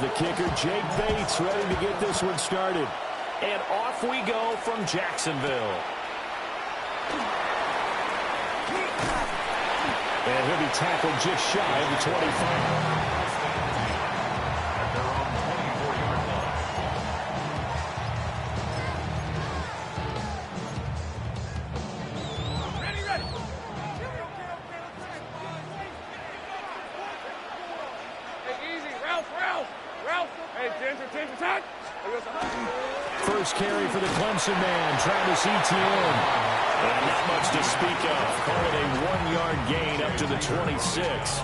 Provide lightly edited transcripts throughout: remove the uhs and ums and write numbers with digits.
the kicker, Jake Bates, ready to get this one started. And off we go from Jacksonville. And he'll be tackled just shy of the 25. First carry for the Clemson man, Travis Etienne. And not much to speak of. Call it a 1-yard gain up to the 26.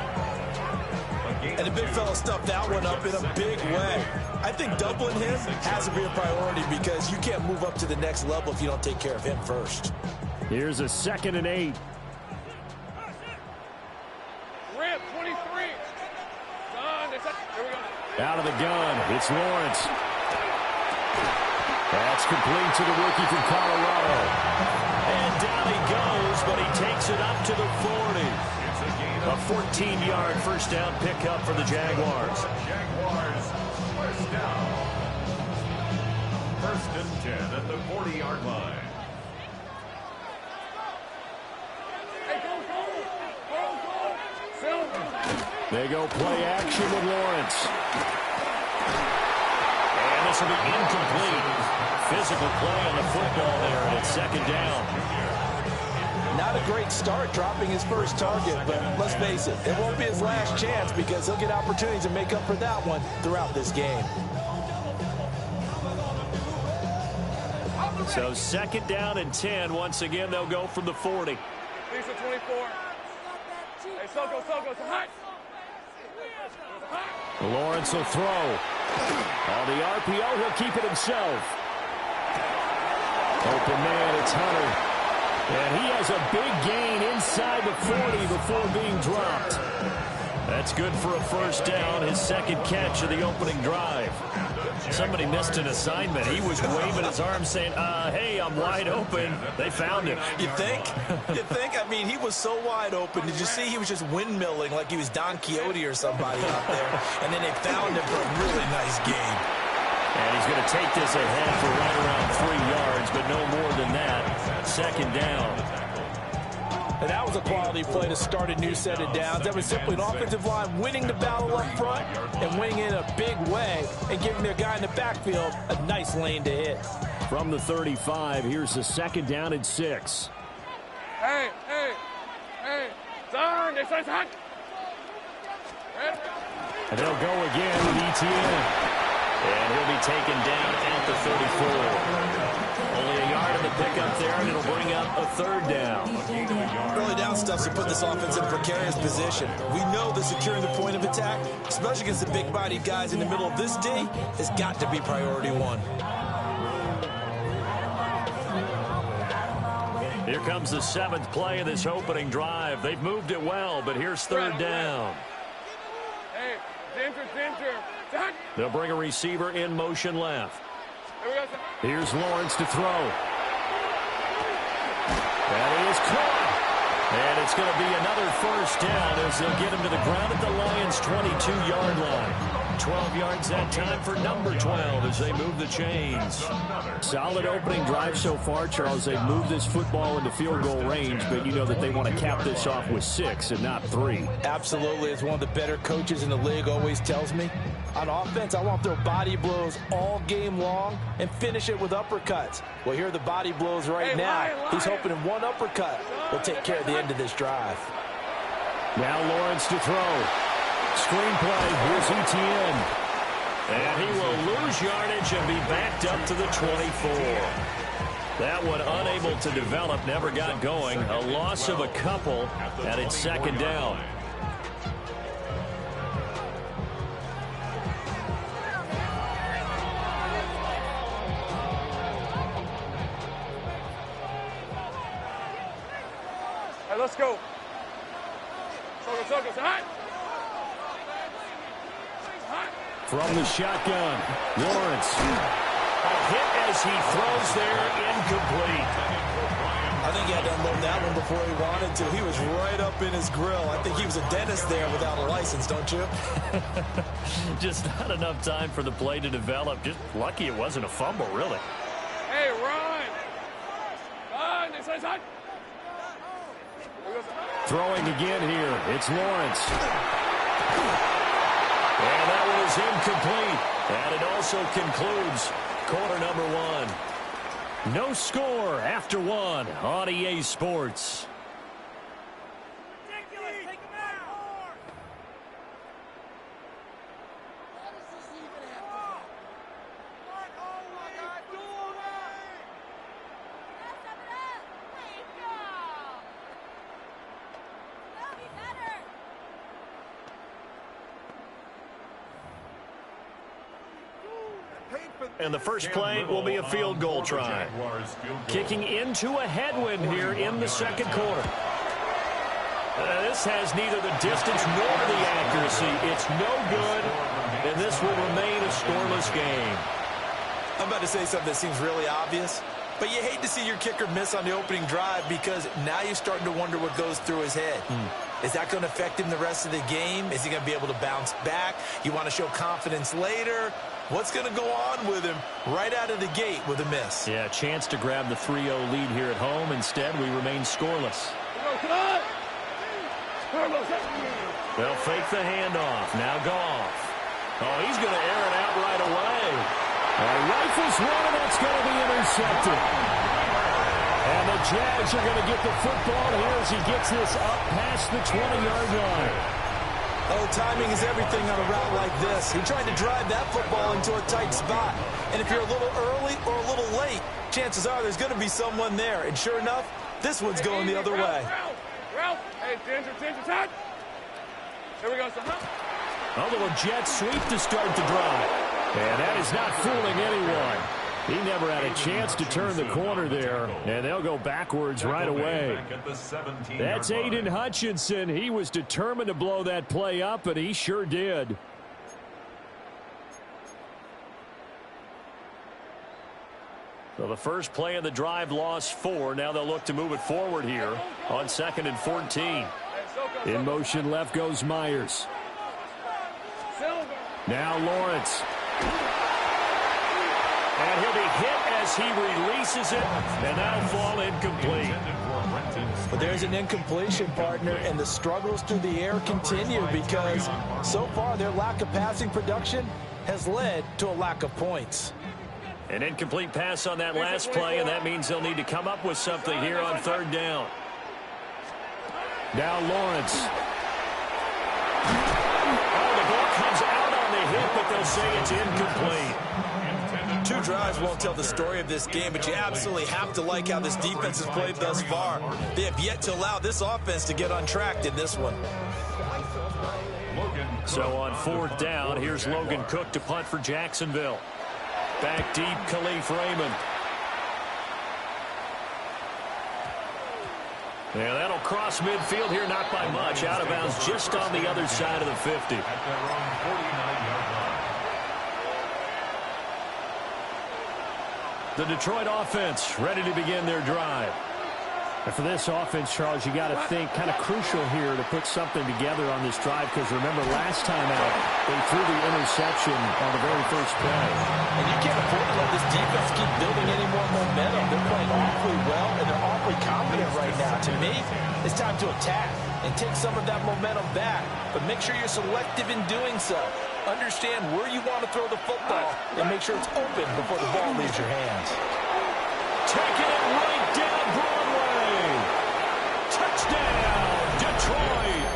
And the big fella stuffed that one up in a big way. I think doubling him has to be a priority because you can't move up to the next level if you don't take care of him first. Here's a 2nd and 8. Rip, 23. Here we go. Out of the gun, it's Lawrence. That's complete to the rookie from Colorado. And down he goes, but he takes it up to the 40. A 14-yard first down pickup for the Jaguars. Jaguars, first down. 1st and 10 at the 40-yard line. They go play action with Lawrence. And this will be incomplete. Physical play on the football there, and it's 2nd down. Not a great start dropping his first target, but let's face it, it won't be his last chance because he'll get opportunities to make up for that one throughout this game. So 2nd down and 10. Once again, they'll go from the 40. Lisa 24. Hey, Soko, it's hot. Lawrence will throw. On the RPO, he'll keep it himself. Open man, it's Hunter. And he has a big gain inside the 40 before being dropped. That's good for a first down, his 2nd catch of the opening drive. Somebody missed an assignment. He was waving his arms saying, hey, I'm wide open. They found him. You think? You think? I mean, he was so wide open. Did you see he was just windmilling like he was Don Quixote or somebody out there? And then they found him for a really nice game. And he's going to take this ahead for right around 3 yards, but no more than that. 2nd down. And that was a quality play to start a new set of downs. That was simply an offensive line winning the battle up front and winning in a big way and giving their guy in the backfield a nice lane to hit. From the 35, here's the 2nd down and 6. Hey. Turn, this is hot. And they'll go again with Etienne. And he'll be taken down at the 34. Only a yard of the pickup there, and it'll bring up a 3rd down. Early down stuff to put this offense in a precarious position. We know that securing the point of attack, especially against the big-bodied guys in the middle of this D, has got to be priority 1. Here comes the 7th play of this opening drive. They've moved it well, but here's 3rd down. Hey, Ginger. They'll bring a receiver in motion left. Here's Lawrence to throw. That is caught. And it's going to be another first down as they'll get him to the ground at the Lions' 22-yard line. 12 yards that time for number 12 as they move the chains. Solid opening drive so far, Charles. They've moved this football into field goal range, but you know that they want to cap this off with 6 and not 3. Absolutely. As one of the better coaches in the league always tells me, on offense, I want to throw body blows all game long and finish it with uppercuts. Well, here are the body blows right now. He's hoping in one uppercut will take care of the end of this drive. Now Lawrence to throw. Screenplay, here's Etienne. And he will lose yardage and be backed up to the 24. That one unable to develop, never got going. A loss of a couple, and it's 2nd down. Hey, let's go. Soko, hot. From the shotgun, Lawrence. A hit as he throws there, incomplete. I think he had to unload that one before he wanted to. He was right up in his grill. I think he was a dentist there without a license, don't you? Just not enough time for the play to develop. Just lucky it wasn't a fumble, really. Hey, run! Inside. Throwing again here. It's Lawrence. And that one is incomplete. And it also concludes quarter number 1. No score after 1 on EA Sports. And the first play will be a field goal try. Kicking into a headwind here in the second quarter. This has neither the distance nor the accuracy. It's no good, and this will remain a scoreless game. I'm about to say something that seems really obvious, but you hate to see your kicker miss on the opening drive because now you're starting to wonder what goes through his head. Is that going to affect him the rest of the game? Is he going to be able to bounce back? You want to show confidence later? What's going to go on with him right out of the gate with a miss? Yeah, chance to grab the 3-0 lead here at home. Instead, we remain scoreless. They'll fake the handoff. Now Goff. Oh, he's going to air it out right away. Rifles one, and that's going to be intercepted. And the Jags are going to get the football here as he gets this up past the 20-yard line. Oh, timing is everything on a route like this. He tried to drive that football into a tight spot. And if you're a little early or a little late, chances are there's going to be someone there. And sure enough, this one's going the other way. Ralph! Hey, danger, touch! Here we go, son. A little jet sweep to start the drive. And that is not fooling anyone. He never had a chance to turn the corner there, and they'll go backwards right away. That's Aiden Hutchinson. He was determined to blow that play up, and he sure did. So the first play of the drive lost 4. Now they'll look to move it forward here on 2nd and 14. In motion left goes Myers. Now Lawrence. And he'll be hit as he releases it, and that'll fall incomplete. But there's an incompletion, partner, and the struggles through the air continue because so far their lack of passing production has led to a lack of points. An incomplete pass on that last play, and that means they'll need to come up with something here on 3rd down. Now Lawrence. Oh, the ball comes out on the hit, but they'll say it's incomplete. 2 drives won't tell the story of this game, but you absolutely have to like how this defense has played thus far. They have yet to allow this offense to get untracked in this one. So on 4th down, here's Logan Cook to punt for Jacksonville. Back deep, Khalif Raymond. Yeah, that'll cross midfield here, not by much. Out of bounds just on the other side of the 50. At their own 49-yard line. The Detroit offense ready to begin their drive. And for this offense, Charles, you got to think kind of crucial here to put something together on this drive because remember last time out, they threw the interception on the very first play. And you can't afford to let this defense keep building any more momentum. They're playing awfully well, and they're awfully confident right now. To me, it's time to attack and take some of that momentum back. But make sure you're selective in doing so. Understand where you want to throw the football and make sure it's open before the ball leaves your hands. Taking it right down Broadway. Touchdown, Detroit.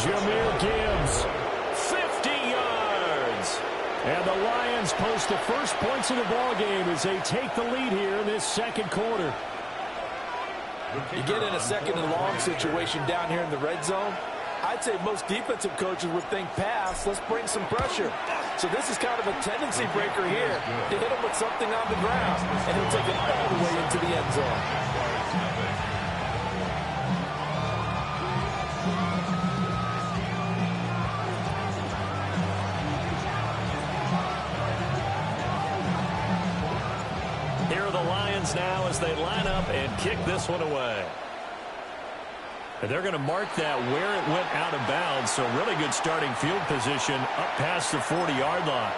Jahmyr Gibbs. 50 yards. And the Lions post the first points of the ball game as they take the lead here in this second quarter. You get in a 2nd and long situation down here in the red zone, I'd say most defensive coaches would think pass, let's bring some pressure. So this is kind of a tendency breaker here to hit him with something on the ground, and he'll take it all the way into the end zone. Here are the Lions now as they line up and kick this one away. And they're going to mark that where it went out of bounds, so really good starting field position up past the 40-yard line.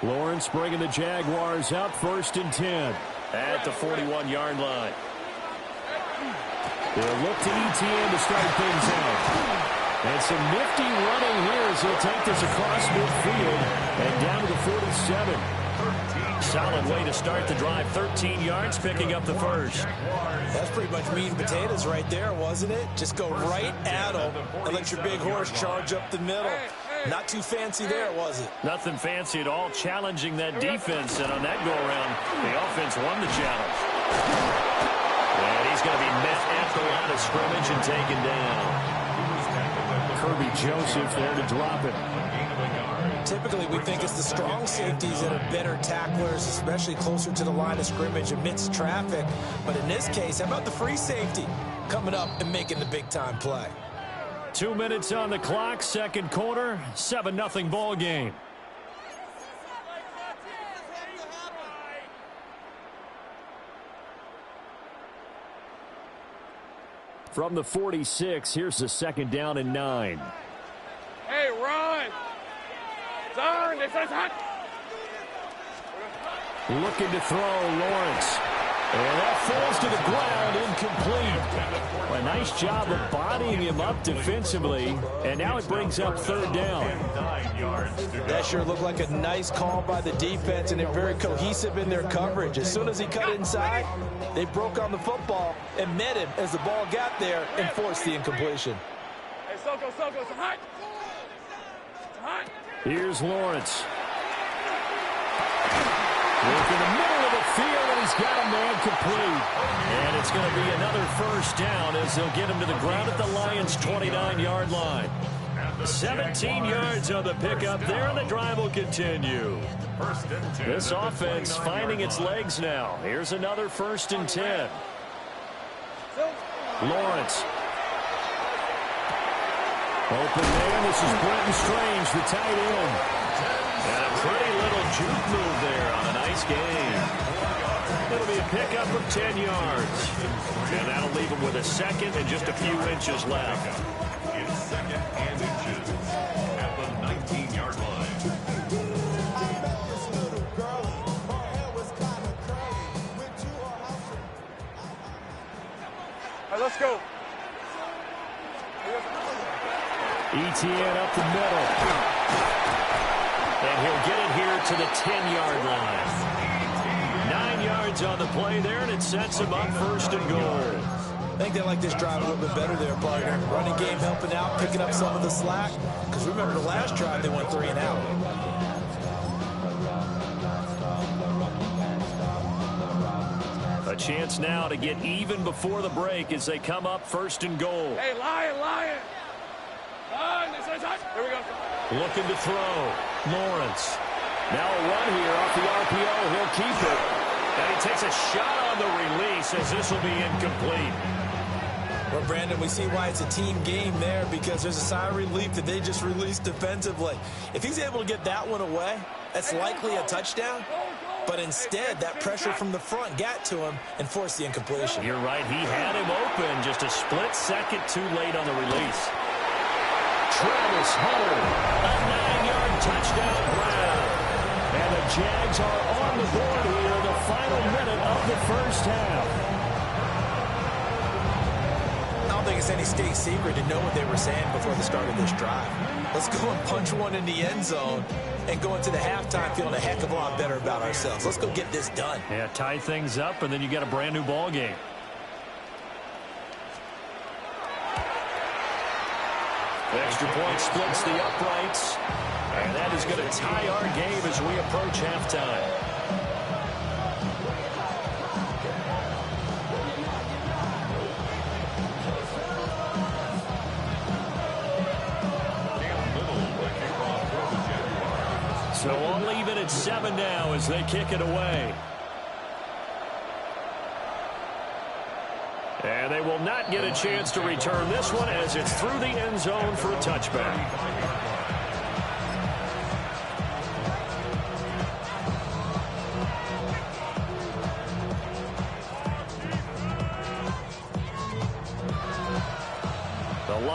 Lawrence bringing the Jaguars out 1st and 10. At the 41-yard line. They'll look to ETN to start things out. And some nifty running here as he'll take this across midfield and down to the 47. Solid way to start the drive. 13 yards, picking up the first. That's pretty much meat and potatoes right there, wasn't it? Just go right at him and let your big horse charge up the middle. Not too fancy there, was it? Nothing fancy at all, challenging that defense. And on that go-around, the offense won the challenge. And he's going to be met at the line of scrimmage and taken down. Kirby Joseph there to drop it. Typically, we think it's the strong safeties that are better tacklers, especially closer to the line of scrimmage amidst traffic. But in this case, how about the free safety coming up and making the big-time play? 2 minutes on the clock, second quarter, 7-0 ball game. From the 46, here's the 2nd down and 9. Hey, run! Turn! This is hot! Looking to throw, Lawrence. And that falls to the ground, incomplete. A nice job of bodying him up defensively, and now it brings up 3rd down. That sure looked like a nice call by the defense, and they're very cohesive in their coverage. As soon as he cut inside, they broke on the football and met him as the ball got there and forced the incompletion. Hey, Soko, it's hot! It's hot! Here's Lawrence. Look in the middle of the field, and he's got a man complete. And it's going to be another first down as they'll get him to the ground at the Lions' 29-yard line. 17 yards on the pickup there, and the drive will continue. This offense finding its legs now. Here's another 1st and 10. Lawrence. Open man, this is Brenton Strange, the tight end. And a pretty little juke move there on a nice game. It'll be a pickup of 10 yards. And that'll leave him with a second and just a few inches left. It's 2nd and inches at the 19-yard line. All right, let's go. ETN up the middle. And he'll get it here to the 10-yard line. 9 yards on the play there, and it sets him up 1st and goal. I think they like this drive a little bit better there, partner. Running game helping out, picking up some of the slack. Because remember the last drive, they went 3 and out. A chance now to get even before the break as they come up 1st and goal. Hey, Lion! Here we go. Looking to throw. Lawrence. Now a run here off the RPO. He'll keep it. And he takes a shot on the release as this will be incomplete. Well, Brandon, we see why it's a team game there, because there's a sigh of relief that they just released defensively. If he's able to get that one away, that's likely a touchdown. But instead, that pressure from the front got to him and forced the incompletion. You're right. He had him open just a split second too late on the release. Travis Hunter. A 9-yard touchdown grab. And the Jags are on the board here, the final minute of the first half. I don't think it's any state secret to know what they were saying before the start of this drive. Let's go and punch one in the end zone and go into the halftime feeling a heck of a lot better about ourselves. Let's go get this done. Yeah, tie things up, and then you get a brand new ball game. Extra point splits the uprights, and that is going to tie our game as we approach halftime. So all even at 7 now as they kick it away. And they will not get a chance to return this one as it's through the end zone for a touchback.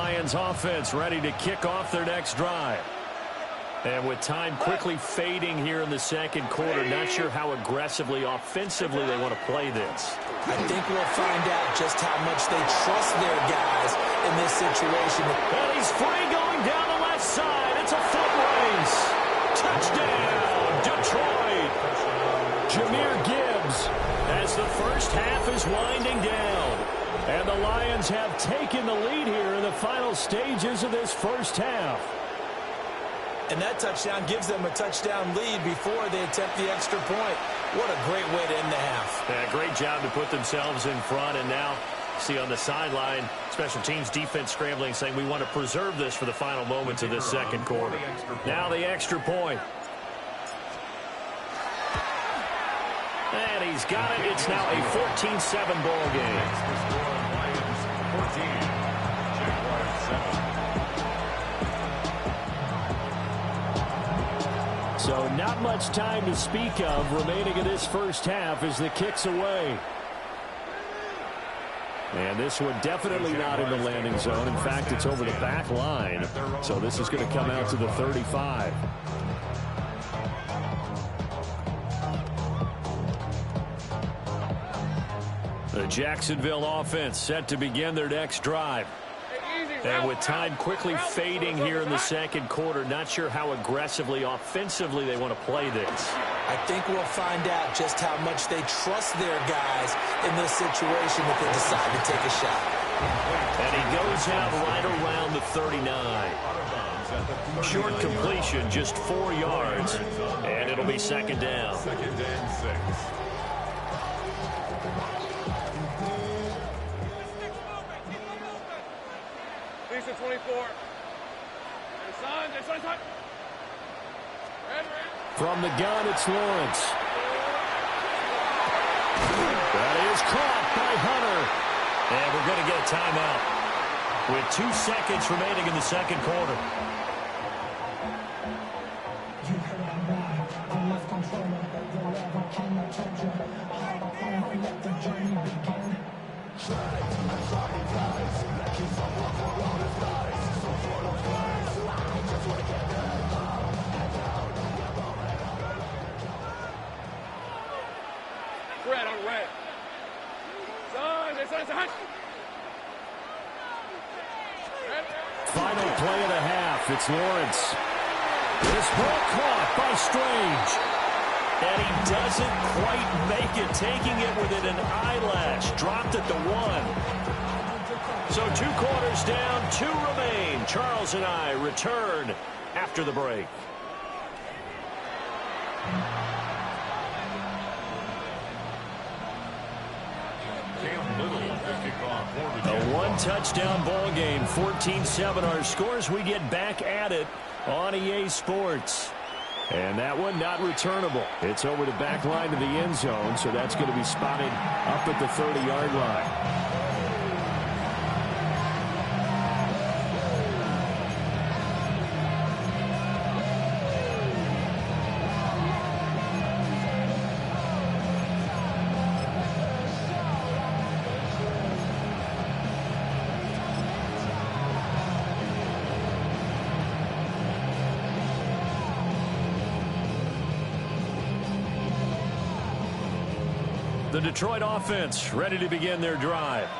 Lions offense ready to kick off their next drive. And with time quickly fading here in the second quarter, not sure how aggressively, offensively they want to play this. I think we'll find out just how much they trust their guys in this situation. And he's free going down the left side. It's a foot race. Touchdown, Detroit. Jahmyr Gibbs as the first half is winding down. And the Lions have taken the lead here in the final stages of this first half. And that touchdown gives them a touchdown lead before they attempt the extra point. What a great way to end the half. Yeah, great job to put themselves in front. And now, see on the sideline, special teams defense scrambling, saying we want to preserve this for the final moments of this second quarter. Now the extra point. And he's got it. It's now a 14-7 ball game. Lions 14, Jaguars 7. So not much time to speak of remaining in this first half as the kick's away. And this one definitely not in the landing zone. In fact, it's over the back line. So this is going to come out to the 35. The Jacksonville offense set to begin their next drive. And with time quickly fading here in the second quarter, not sure how aggressively, offensively they want to play this. I think we'll find out just how much they trust their guys in this situation if they decide to take a shot. And he goes out right around the 39. Short completion, just 4 yards, and it'll be second down. Second and 6. Lisa 24. From the gun, it's Lawrence. That is caught by Hunter. And we're going to get a timeout with 2 seconds remaining in the second quarter. Red on red. Final play of the half. It's Lawrence. This ball caught by Strange. And he doesn't quite make it, taking it within an eyelash. Dropped at the 1. So 2 quarters down, 2 remain. Charles and I return after the break. A 1-touchdown ball game, 14-7 our scores. We get back at it on EA Sports. And that one not returnable. It's over the back line to the end zone, so that's going to be spotted up at the 30-yard line. The Detroit offense ready to begin their drive.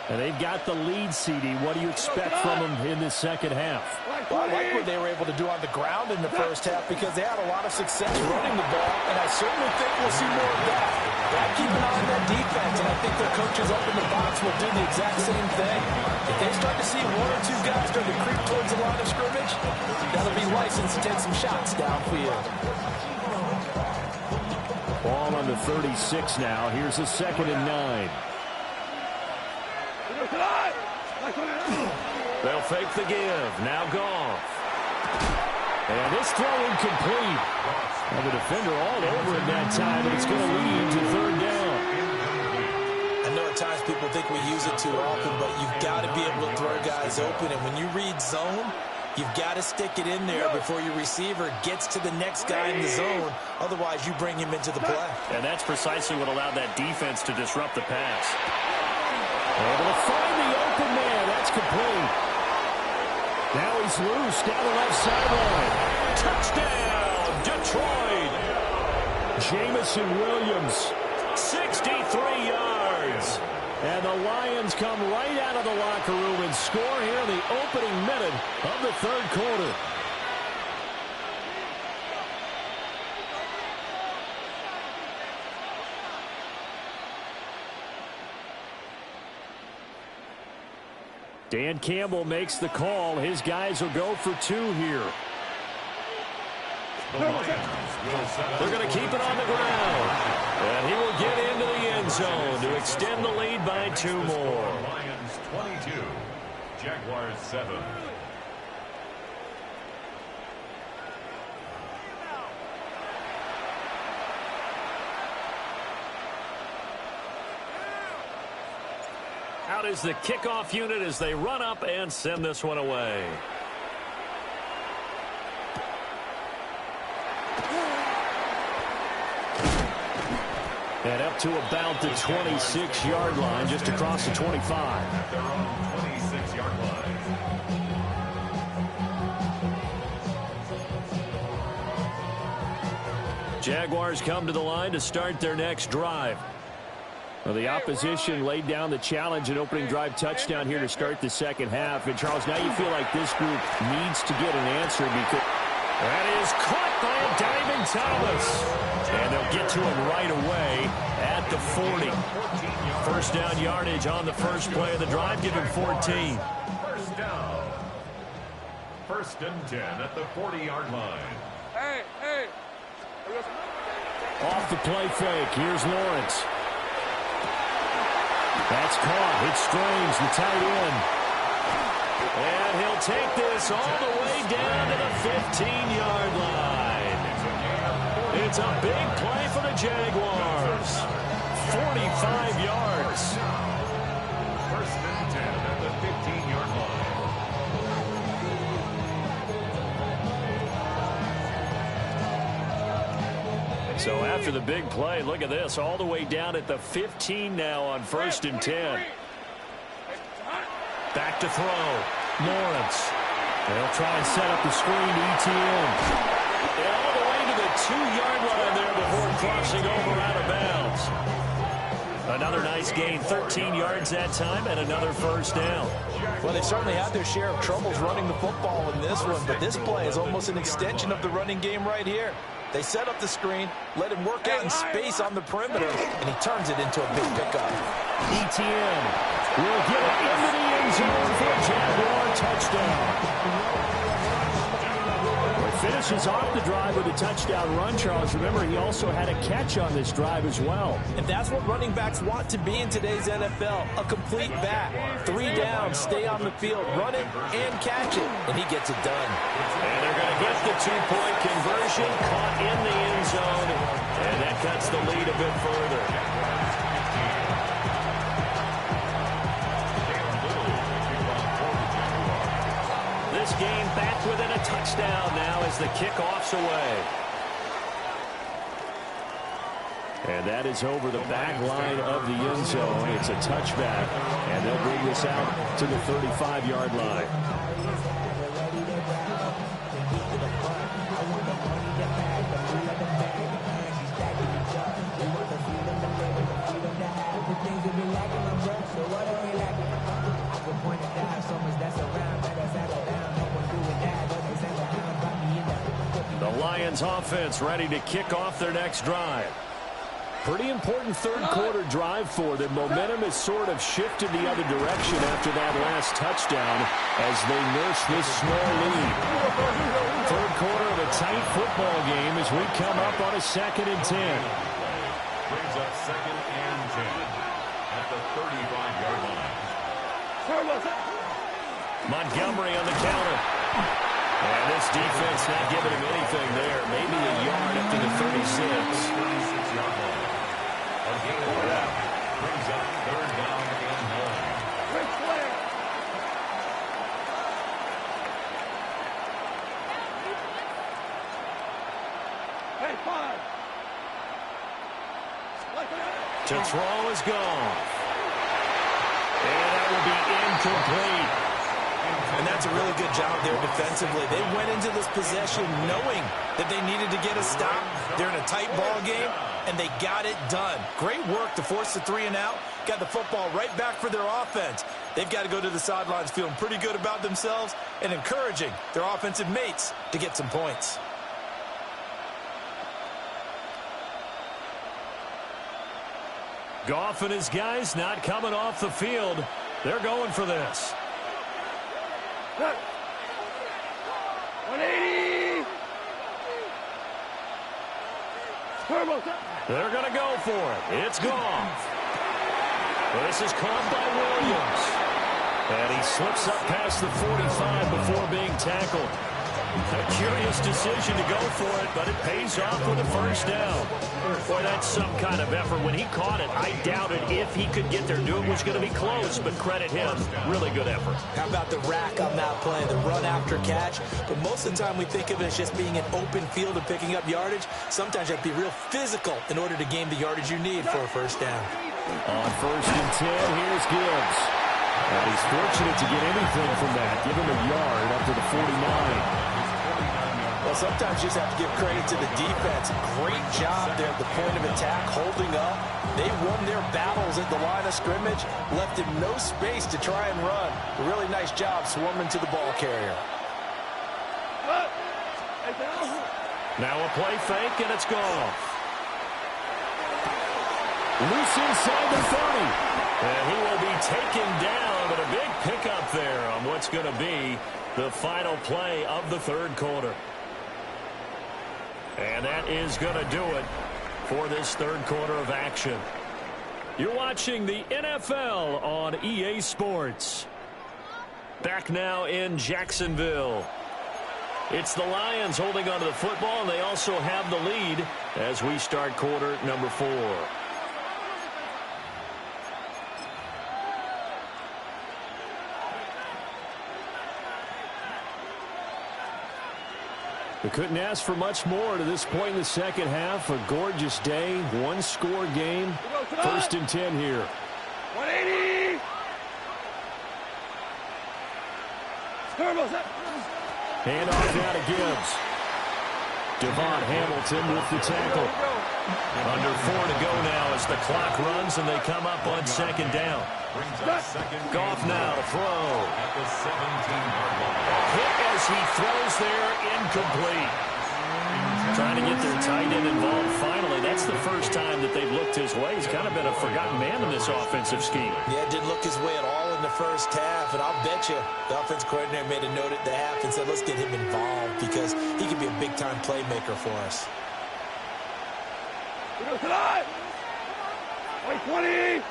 And they've got the lead, CD. What do you expect from them in this second half? Well, I like what they were able to do on the ground in the first half because they had a lot of success running the ball, and I certainly think we'll see more of that. Got to keep an eye on that defense, and I think their coaches up in the box will do the exact same thing. If they start to see 1 or 2 guys start to creep towards the line of scrimmage, that'll be license to take some shots downfield. Ball on the 36 now. Here's a 2nd and 9. They'll fake the give. Now Goff. And this throw incomplete. And the defender all over it that time, and it's going to lead to 3rd down. I know at times people think we use it too often, but you've got to be able to throw guys open. And when you read zone, you've got to stick it in there before your receiver gets to the next guy in the zone. Otherwise, you bring him into the play. And that's precisely what allowed that defense to disrupt the pass. Able to find the open man. That's complete. Now he's loose down the left sideline. Touchdown, Detroit. Jameson Williams, 63 yards. And the Lions come right out of the locker room and score here in the opening minute of the third quarter. Dan Campbell makes the call. His guys will go for two here. They're going to keep it on the ground. And he will get into the end zone to extend the lead by two more. Lions 22, Jaguars 7. Out is the kickoff unit as they run up and send this one away. And up to about the 26-yard line, just across the 25. At their own 26-yard line. Jaguars come to the line to start their next drive. Well, the opposition laid down the challenge and opening drive touchdown here to start the second half. And, Charles, now you feel like this group needs to get an answer because that is caught by a diving Thomas. And they'll get to him right away at the 40. First down yardage on the first play of the drive. Give him 14. First down. First and 10 at the 40-yard line. Hey. off the play fake. Here's Lawrence. That's caught. It's Strange, the tight end. And he'll take this all the way down to the 15-yard line. It's a big play for the Jaguars. 45 yards. First and 10 at the 15-yard line. So after the big play, look at this, all the way down at the 15 now on first and 10. Back to throw. Lawrence. They'll try and set up the screen to ETN. And all the way to the 2-yard line there before crossing over out of bounds. Another nice gain, 13 yards that time, and another first down. Well, they certainly had their share of troubles running the football in this one, but this play is almost an extension of the running game right here. They set up the screen, let him work out in space on the perimeter, and he turns it into a big pickup. ETN will get it into the end zone for a Jaguar touchdown. Finishes off the drive with a touchdown run, Charles. Remember, he also had a catch on this drive as well. And that's what running backs want to be in today's NFL, a complete back. 3 down, stay on the field, run it, and catch it. And he gets it done. And they're going to get the 2-point conversion, caught in the end zone, and that cuts the lead a bit further. This game back within a touchdown now as the kickoff's away. And that is over the back line of the end zone. It's a touchback, and they'll bring this out to the 35-yard line. The Lions offense ready to kick off their next drive. Pretty important third quarter drive for them. Momentum has sort of shifted the other direction after that last touchdown as they nurse this small lead. Third quarter of a tight football game as we come up on a 2nd and 10. Brings up 2nd and 10 at the 35-yard line. Montgomery on the counter. And this defense not giving him anything there. Maybe a yard up to the 36. 36-yard line. A gain of 1 brings up 3rd down and 9. Hey, 5. To throw is gone. And that will be incomplete. And that's a really good job there defensively. They went into this possession knowing that they needed to get a stop. They're in a tight ball game, and they got it done. Great work to force the 3 and out. Got the football right back for their offense. They've got to go to the sidelines feeling pretty good about themselves and encouraging their offensive mates to get some points. Goff and his guys not coming off the field. They're going for this. 180. They're going to go for it. It's Goff. This is caught by Williams. And he slips up past the 45 before being tackled. A curious decision to go for it, but it pays off with a first down. Boy, that's some kind of effort. When he caught it, I doubted if he could get there. Knew it was going to be close, but credit him. Really good effort. How about the rack on that play, the run after catch? But most of the time we think of it as just being an open field and picking up yardage. Sometimes you have to be real physical in order to gain the yardage you need for a first down. On 1st and 10, here's Gibbs. And he's fortunate to get anything from that. Give him a yard up to the 49. Well, sometimes you just have to give credit to the defense. Great job there at the point of attack, holding up. They won their battles at the line of scrimmage, left him no space to try and run. A really nice job swarming to the ball carrier. Now a play fake, and it's gone. Loose inside the 30. And he will be taken down, but a big pickup there on what's going to be the final play of the 3rd quarter. And that is going to do it for this 3rd quarter of action. You're watching the NFL on EA Sports. Back now in Jacksonville. It's the Lions holding onto the football, and they also have the lead as we start quarter number 4. They couldn't ask for much more to this point in the second half. A gorgeous day, 1-score game. 1st and 10 here. 180. Hand off now to Gibbs. Devon Hamilton with the tackle. Under 4 to go now as the clock runs and they come up on 2nd down. Goff now to throw. At the 17-yard line. Hit as he throws there, incomplete. Trying to get their tight end involved finally. That's the first time that they've looked his way. He's kind of been a forgotten man in this offensive scheme. Yeah, didn't look his way at all in the first half, and I'll bet you the offense coordinator made a note at the half and said, let's get him involved because he could be a big-time playmaker for us. 20.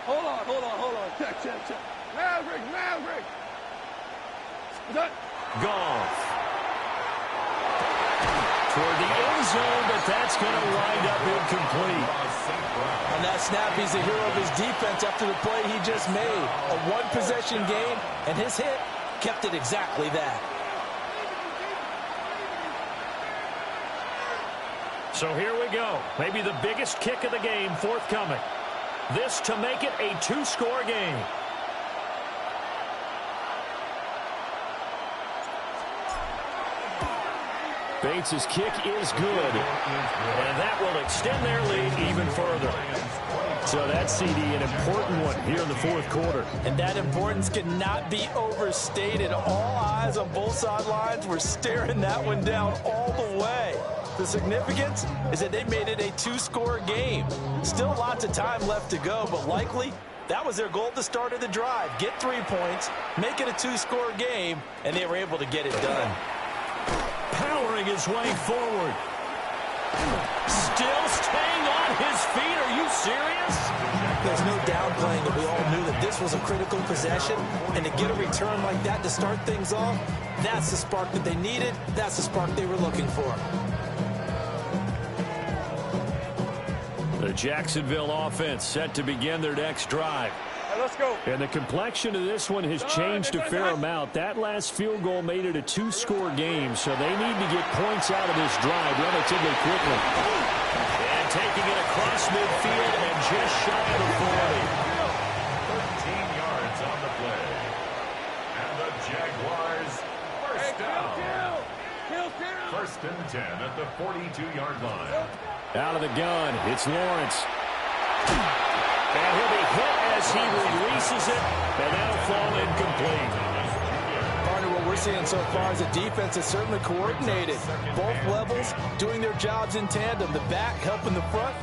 Hold on. Check. Maverick. Goff. Toward the end zone, but that's going to wind up incomplete. On that snap, he's the hero of his defense after the play he just made. A one-possession game, and his hit kept it exactly that. So here we go. Maybe the biggest kick of the game forthcoming. This to make it a 2-score game. Bates' kick is good. And that will extend their lead even further. So that CD, an important one here in the 4th quarter. And that importance cannot be overstated. All eyes on both sidelines were staring that one down all the way. The significance is that they made it a 2-score game. Still lots of time left to go, but likely that was their goal at the start of the drive. Get 3 points, make it a 2-score game, and they were able to get it done. Powering his way forward. Still staying on his feet. Are you serious? There's no downplaying that we all knew that this was a critical possession, and to get a return like that to start things off, that's the spark that they needed. That's the spark they were looking for. The Jacksonville offense set to begin their next drive. Hey, let's go. And the complexion of this one has changed a fair amount. That last field goal made it a 2-score game, so they need to get points out of this drive relatively quickly. And taking it across midfield and just shy of the 40. 13 yards on the play. And the Jaguars first down. Kill. First and 10 at the 42-yard line. Out of the gun, it's Lawrence. And he'll be hit as he releases it, and that'll fall incomplete. Partner, what we're seeing so far is the defense is certainly coordinated. Both levels doing their jobs in tandem. The back helping the front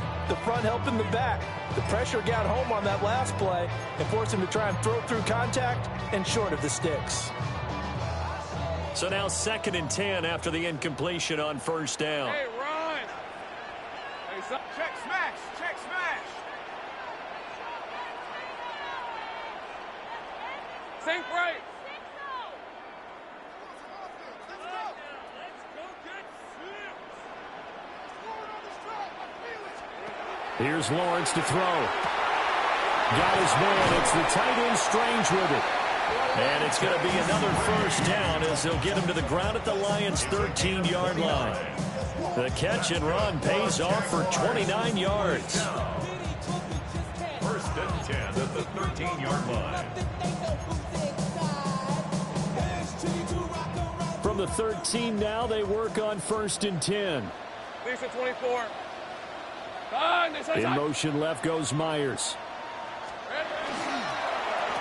helping the back. The pressure got home on that last play and forced him to try and throw through contact and short of the sticks. So now 2nd and 10 after the incompletion on first down. Hey, run. Hey, check smash. Sink right. Here's Lawrence to throw. Got his man. It's the tight end Strange with it. And it's going to be another first down as they'll get him to the ground at the Lions' 13-yard line. The catch and run pays off for 29 yards. First and 10 at the 13-yard line. From the 13 now, they work on 1st and 10. Lisa 24. In motion left goes Myers.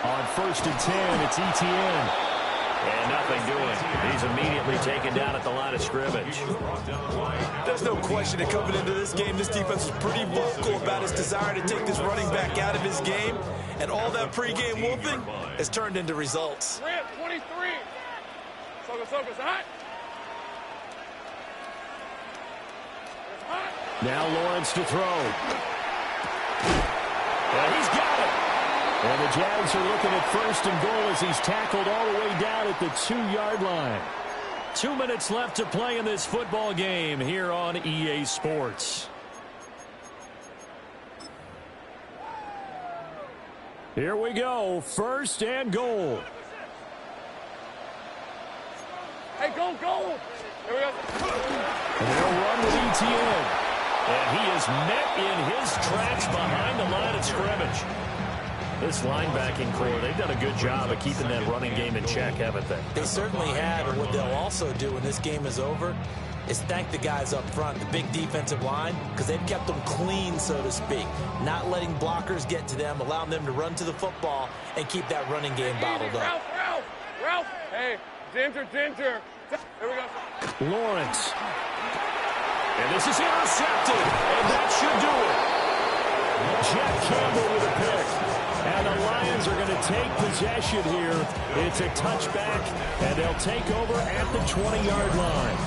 On 1st and 10, it's Etienne. And nothing doing. He's immediately taken down at the line of scrimmage. There's no question that coming into this game, this defense was pretty vocal about its desire to take this running back out of his game. And all that pregame wolfing has turned into results. 23. Soka, hot. Now Lawrence to throw. And he's got it. And the Jags are looking at 1st and goal as he's tackled all the way down at the 2-yard line. 2 minutes left to play in this football game here on EA Sports. Here we go. 1st and goal. Hey, go. Here we go. And they'll run with Etienne. And he is met in his tracks behind the line of scrimmage. This linebacking crew, they've done a good job of keeping that running game in check, haven't they? They certainly have, and what they'll also do when this game is over is thank the guys up front, the big defensive line, because they've kept them clean, so to speak. Not letting blockers get to them, allowing them to run to the football and keep that running game bottled up. Ralph. Hey, Ginger. Here we go. Lawrence. And this is intercepted. And that should do it. Jack Campbell with a pick. And the Lions are going to take possession here. It's a touchback, and they'll take over at the 20-yard line.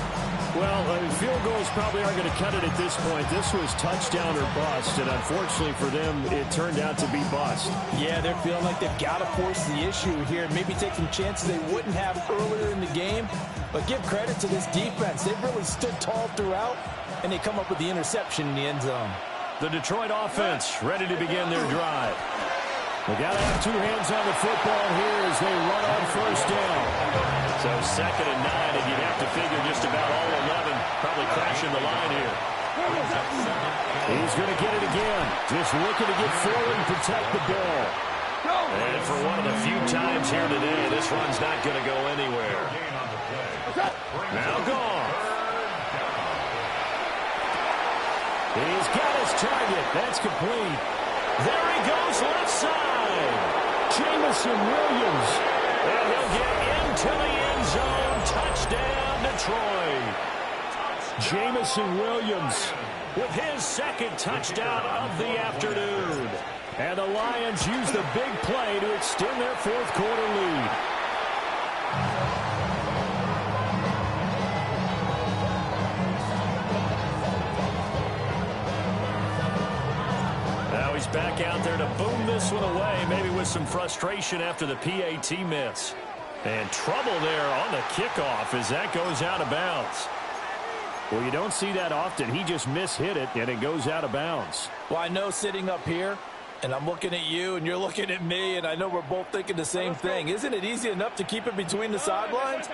Well, field goals probably aren't going to cut it at this point. This was touchdown or bust, and unfortunately for them, it turned out to be bust. Yeah, they're feeling like they've got to force the issue here and maybe take some chances they wouldn't have earlier in the game. But give credit to this defense. They've really stood tall throughout, and they come up with the interception in the end zone. The Detroit offense ready to begin their drive. They got to have 2 hands on the football here as they run on 1st down. So 2nd and 9, and you'd have to figure just about all 11 probably crashing the line here. He's going to get it again. Just looking to get forward and protect the ball. And for one of the few times here today, this run's not going to go anywhere. Now gone. He's got his target. That's complete. There he goes left side. Jameson Williams. And he'll get into the end zone. Touchdown, Detroit. Jameson Williams with his 2nd touchdown of the afternoon. And the Lions use the big play to extend their 4th quarter lead. Now he's back out there to boom this one away, maybe with some frustration after the PAT miss. And trouble there on the kickoff as that goes out of bounds. Well, you don't see that often. He just mishit it, and it goes out of bounds. Well, I know sitting up here, And I'm looking at you, and you're looking at me, and I know we're both thinking the same thing. Isn't it easy enough to keep it between the sidelines?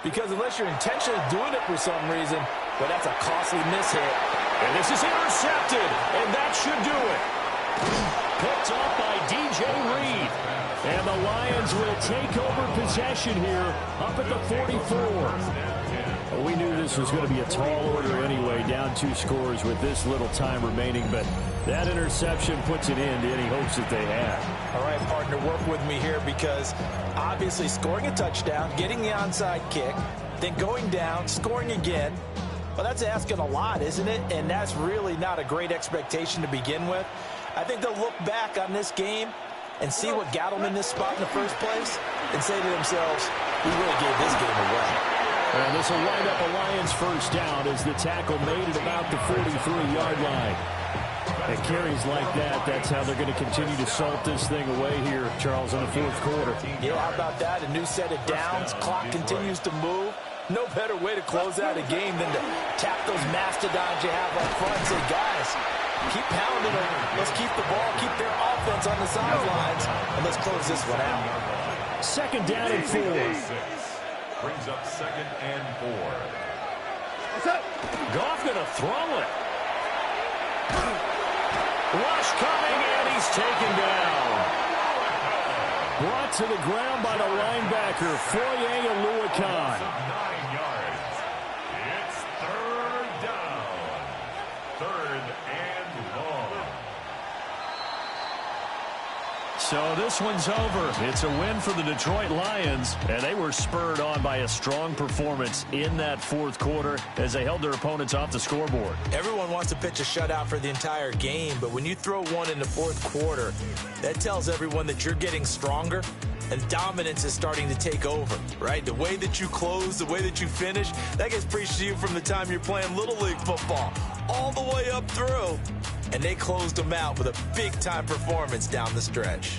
Because unless you're intentionally doing it for some reason, well, that's a costly miss hit. And this is intercepted, and that should do it. Picked up by DJ Reed. And the Lions will take over possession here up at the 44. We knew this was going to be a tall order anyway, down 2 scores with this little time remaining, but that interception puts an end to any hopes that they had. All right, partner, work with me here because obviously scoring a touchdown, getting the onside kick, then going down, scoring again, well, that's asking a lot, isn't it? And that's really not a great expectation to begin with. I think they'll look back on this game and see what got them in this spot in the first place and say to themselves, we really gave this game away. And this will wind up a Lions first down as the tackle made at about the 43-yard line. And carries like that, that's how they're going to continue to salt this thing away here, Charles, in the fourth quarter. Yeah, how about that? A new set of downs. Clock continues to move. No better way to close out a game than to tap those mastodons you have up front and say, guys, keep pounding them. Let's keep the ball, keep their offense on the sidelines, and let's close this one out. Second down and 4. Brings up 2nd and 4. What's up? Goff going to throw it. Rush coming, and he's taken down. Brought to the ground by the linebacker, Foye Oluokun. 9 yards. It's 3rd down. 3rd and long. So this one's over. It's a win for the Detroit Lions, and they were spurred on by a strong performance in that fourth quarter as they held their opponents off the scoreboard. Everyone wants to pitch a shutout for the entire game, but when you throw one in the fourth quarter, that tells everyone that you're getting stronger and dominance is starting to take over, right? The way that you close, the way that you finish, that gets preached to you from the time you're playing Little League football all the way up through. And they closed them out with a big-time performance down the stretch.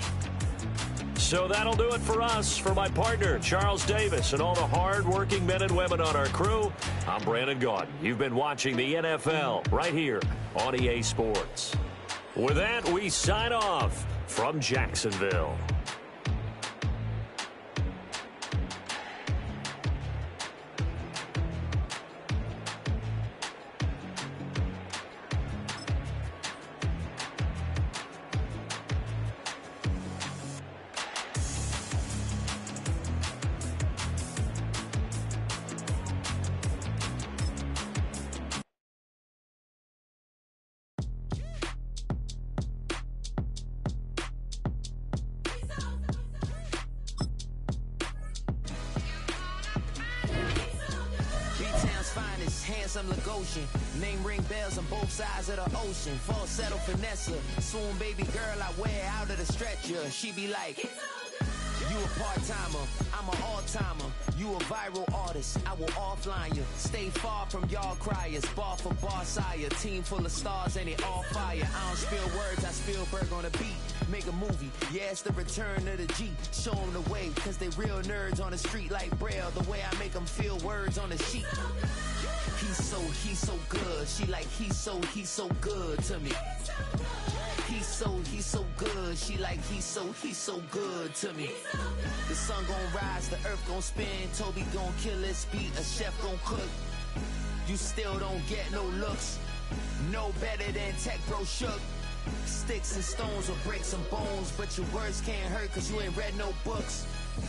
So that'll do it for us. For my partner, Charles Davis, and all the hard-working men and women on our crew, I'm Brandon Gaudin. You've been watching the NFL right here on EA Sports. With that, we sign off from Jacksonville. Name ring bells on both sides of the ocean. Falsetto finesse, swoon baby girl I wear out of the stretcher. She be like, you a part-timer, I'm an all-timer. You a viral artist, I will offline you. Stay far from y'all criers, bar for bar sire. Team full of stars and they all fire. I don't spill words, I Spielberg on a beat. Make a movie, yeah, it's the return of the G. Show them the way, cause they real nerds on the street like Braille. The way I make them feel words on the sheet. He's so good. She like, he's so good to me. He's so good. She like, he's so good to me. The sun gon' rise, the earth gon' spin. Toby gon' kill this beat, a chef gon' cook. You still don't get no looks. No better than Tech Bro Shook. Sticks and stones will break some bones, but your words can't hurt cause you ain't read no books.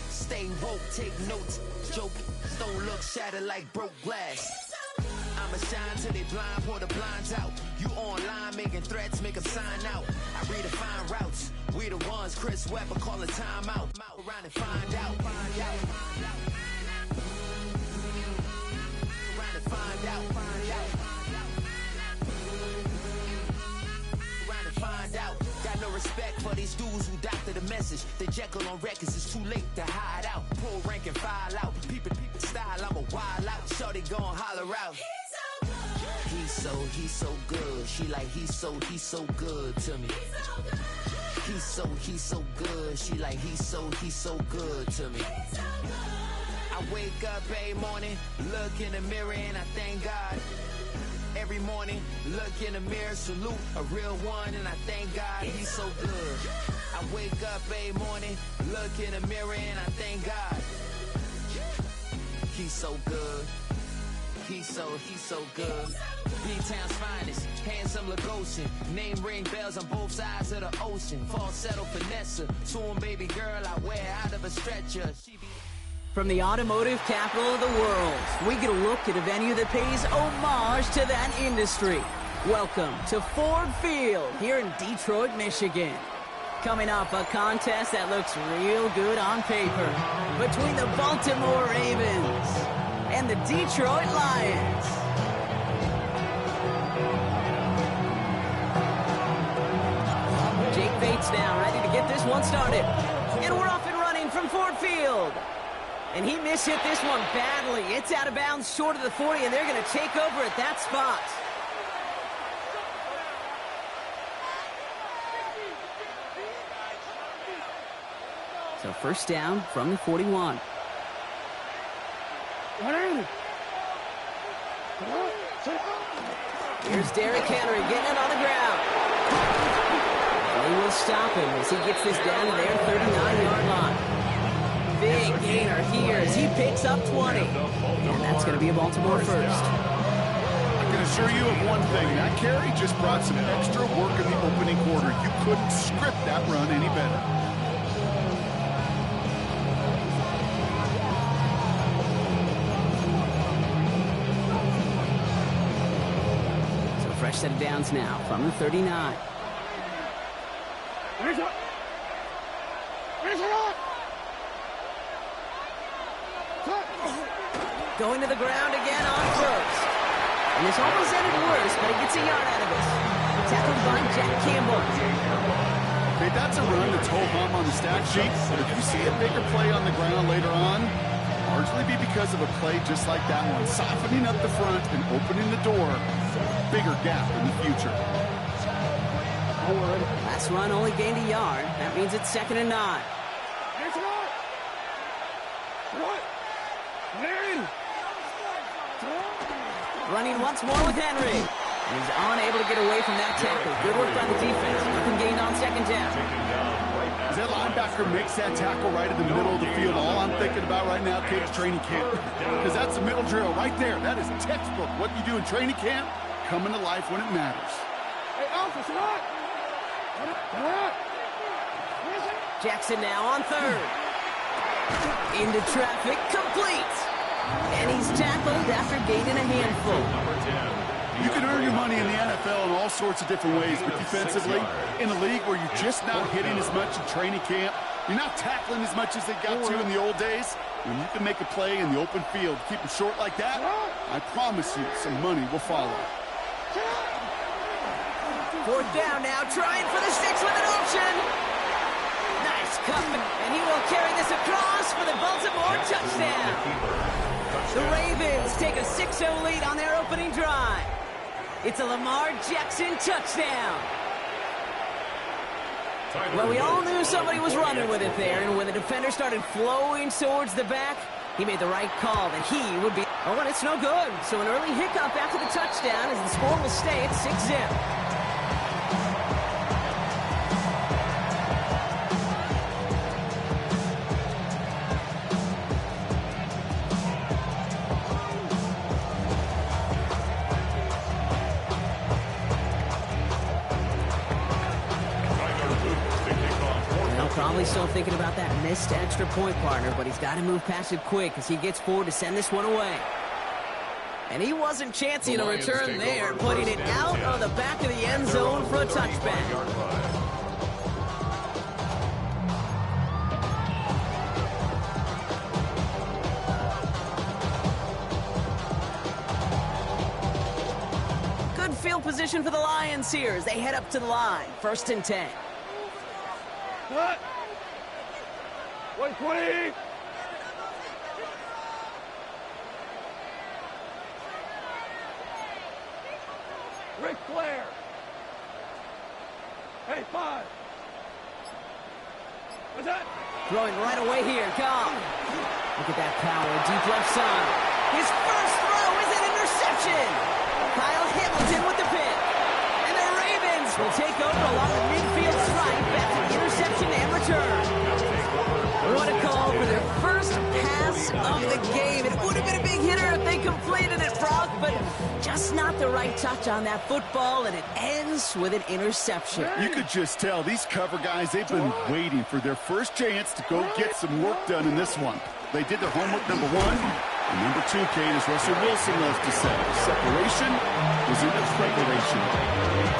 Stay woke, take notes, joke, don't look shattered like broke glass. I'ma shine till they blind, pour the blinds out. You online making threats, make them sign out. I redefine routes, we the ones Chris Webber call a timeout. Around and find out. Around and find out. Around and find out. Got no respect for these dudes who doctor the message. The Jekyll on records, it's too late to hide out. Pull rank and file out. People style, I'm a wild out. Shorty gon' holler out. He's so good. She like, he's so good to me. He's so good. She like, he's so good to me. I wake up every morning, look in the mirror and I thank God. every morning. Look in the mirror, salute a real one, and I thank God he's so good. I wake up every morning, look in the mirror, and I thank God he's so good. He's so good. B-Town's finest, handsome Lagosian. Name ring bells on both sides of the ocean. Falsetto finesse, swoon baby girl I wear out of a stretcher. From the automotive capital of the world, we get a look at a venue that pays homage to that industry. Welcome to Ford Field here in Detroit, Michigan. Coming up, a contest that looks real good on paper between the Baltimore Ravens and the Detroit Lions. Jake Bates now ready to get this one started. And we're off and running from Ford Field. And he mishit this one badly. It's out of bounds short of the 40, and they're going to take over at that spot. So first down from the 41. Here's Derrick Henry getting it on the ground. And they will stop him as he gets this down to their 39-yard line. Big gainer here as he picks up 20. And that's going to be a Baltimore first. I can assure you of one thing. That carry just brought some extra work in the opening quarter. You couldn't script that run any better. So fresh set of downs now from the 39. Going to the ground again on first. And this almost ended worse, but he gets a yard out of this. Tackled by Jack Campbell. Okay, that's a run that's ho-hum on the stat sheet, but if you see a bigger play on the ground later on, largely be because of a play just like that one, softening up the front and opening the door, bigger gap in the future. Last run only gained a yard. That means it's 2nd and 9. Running once more with Henry. He's unable to get away from that tackle. Good work by the defense. Nothing gained on 2nd down. As that linebacker makes that tackle right in the middle of the field, all I'm thinking about right now, kids, training camp. Because that's a middle drill right there. That is textbook. What you do in training camp, coming to life when it matters. Hey, Alpha, shot! Jackson now on 3rd. Into traffic, complete. And he's tackled after gaining a handful. You can earn your money in the NFL in all sorts of different ways, but defensively, in a league where you're just not hitting as much in training camp, you're not tackling as much as they got to in the old days, when you can make a play in the open field, keep it short like that, I promise you some money will follow. 4th down now, trying for the 6 with an option. Nice cut, and he will carry this across for the Baltimore touchdown. The Ravens take a 6-0 lead on their opening drive. It's a Lamar Jackson touchdown. Well, we all knew somebody was running with it there, and when the defender started flowing towards the back, he made the right call that he would be... Oh, and it's no good. So an early hiccup after the touchdown as the score will stay at 6-0. Probably still thinking about that missed extra point, partner, but he's got to move past it quick as he gets forward to send this one away. And he wasn't chancing a return there, putting it out on the back of the end zone for a touchback. Good field position for the Lions here as they head up to the line. 1st and 10. Cut! 120! Ric Flair! Hey, 5! What's that? Throwing right away here, Cobb. Look at that power, deep left side. His first throw is an interception. Kyle Hamilton with the pick. And the Ravens will take over along the midfield stripe after the interception and return. What a call for their first pass of the game. It would have been a big hitter if they completed it, Brock, but just not the right touch on that football, and it ends with an interception. You could just tell these cover guys, they've been waiting for their first chance to go get some work done in this one. They did their homework, number one. And number two, Kate, as Russell Wilson loves to say, separation was in the preparation.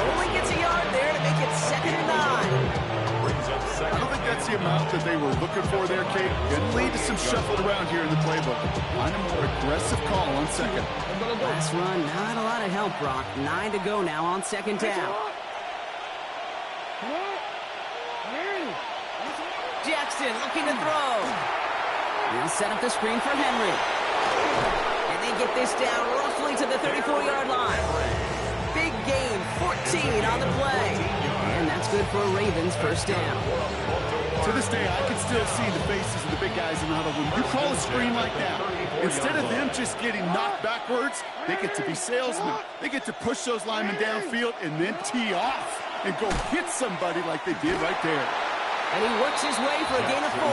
Only gets a yard there to make it 2nd and 9. I don't think that's the amount that they were looking for there, Kate. Going to lead to some shuffle around here in the playbook. Find a more aggressive call on second. Last run, not a lot of help, Brock. 9 to go now on 2nd down. Jackson looking to throw. He'll set up the screen for Henry. And they get this down roughly to the 34-yard line. Big gain, 14 on the play. And that's good for a Ravens first down. To this day, I can still see the faces of the big guys in the huddle. When you call a screen like that, instead of them just getting knocked backwards, they get to be salesmen. They get to push those linemen downfield and then tee off and go hit somebody like they did right there. And he works his way for a gain of 4.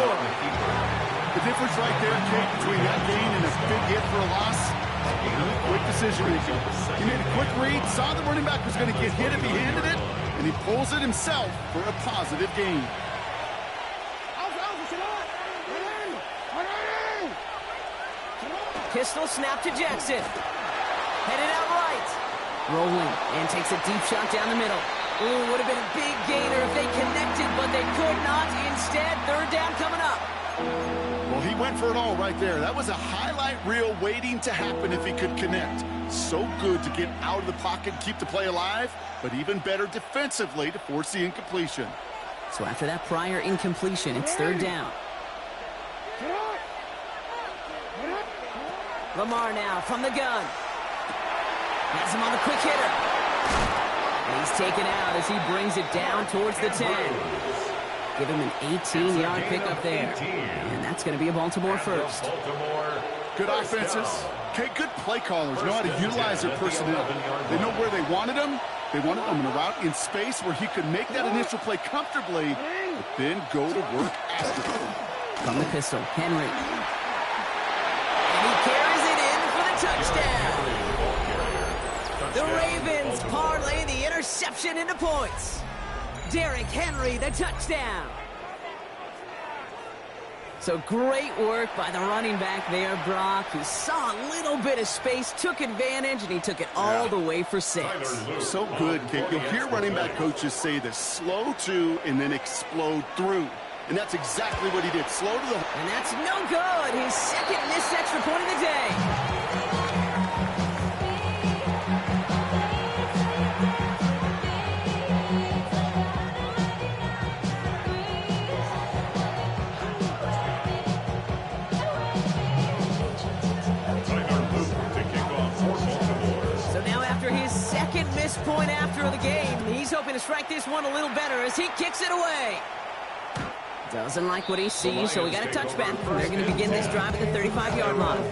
The difference right there, Kate, between that gain and a big hit for a loss, quick decision making. He made a quick read, saw the running back was going to get hit if he handed it, and he pulls it himself for a positive gain. Pistol snap to Jackson. Headed out right. Rolling and takes a deep shot down the middle. Ooh, would have been a big gainer if they connected, but they could not. Instead, 3rd down coming up. Well, he went for it all right there. That was a highlight reel waiting to happen if he could connect. So good to get out of the pocket and keep the play alive, but even better defensively to force the incompletion. So after that prior incompletion, it's 3rd down. Lamar now from the gun. Has him on the quick hitter. And he's taken out as he brings it down towards the 10. Give him an 18-yard pickup there. And that's going to be a Baltimore first. Good offenses. Okay, good play callers know how to utilize their personnel. They know where they wanted him. They wanted him in a route in space where he could make that initial play comfortably, but then go to work after it. From the pistol, Henry. And he carries it in for the touchdown. The Ravens parlay the interception into points. Derrick Henry, the touchdown. So great work by the running back there, Brock. He saw a little bit of space, took advantage, and he took it all the way for 6. So good, Kate. You'll hear running back coaches say this: slow to and then explode through. And that's exactly what he did. Slow to the... And that's no good. His 2nd missed extra point of the day. Point after the game. He's hoping to strike this one a little better as he kicks it away. Doesn't like what he sees, so we got a touchback. They're going to begin this drive at the 35-yard line.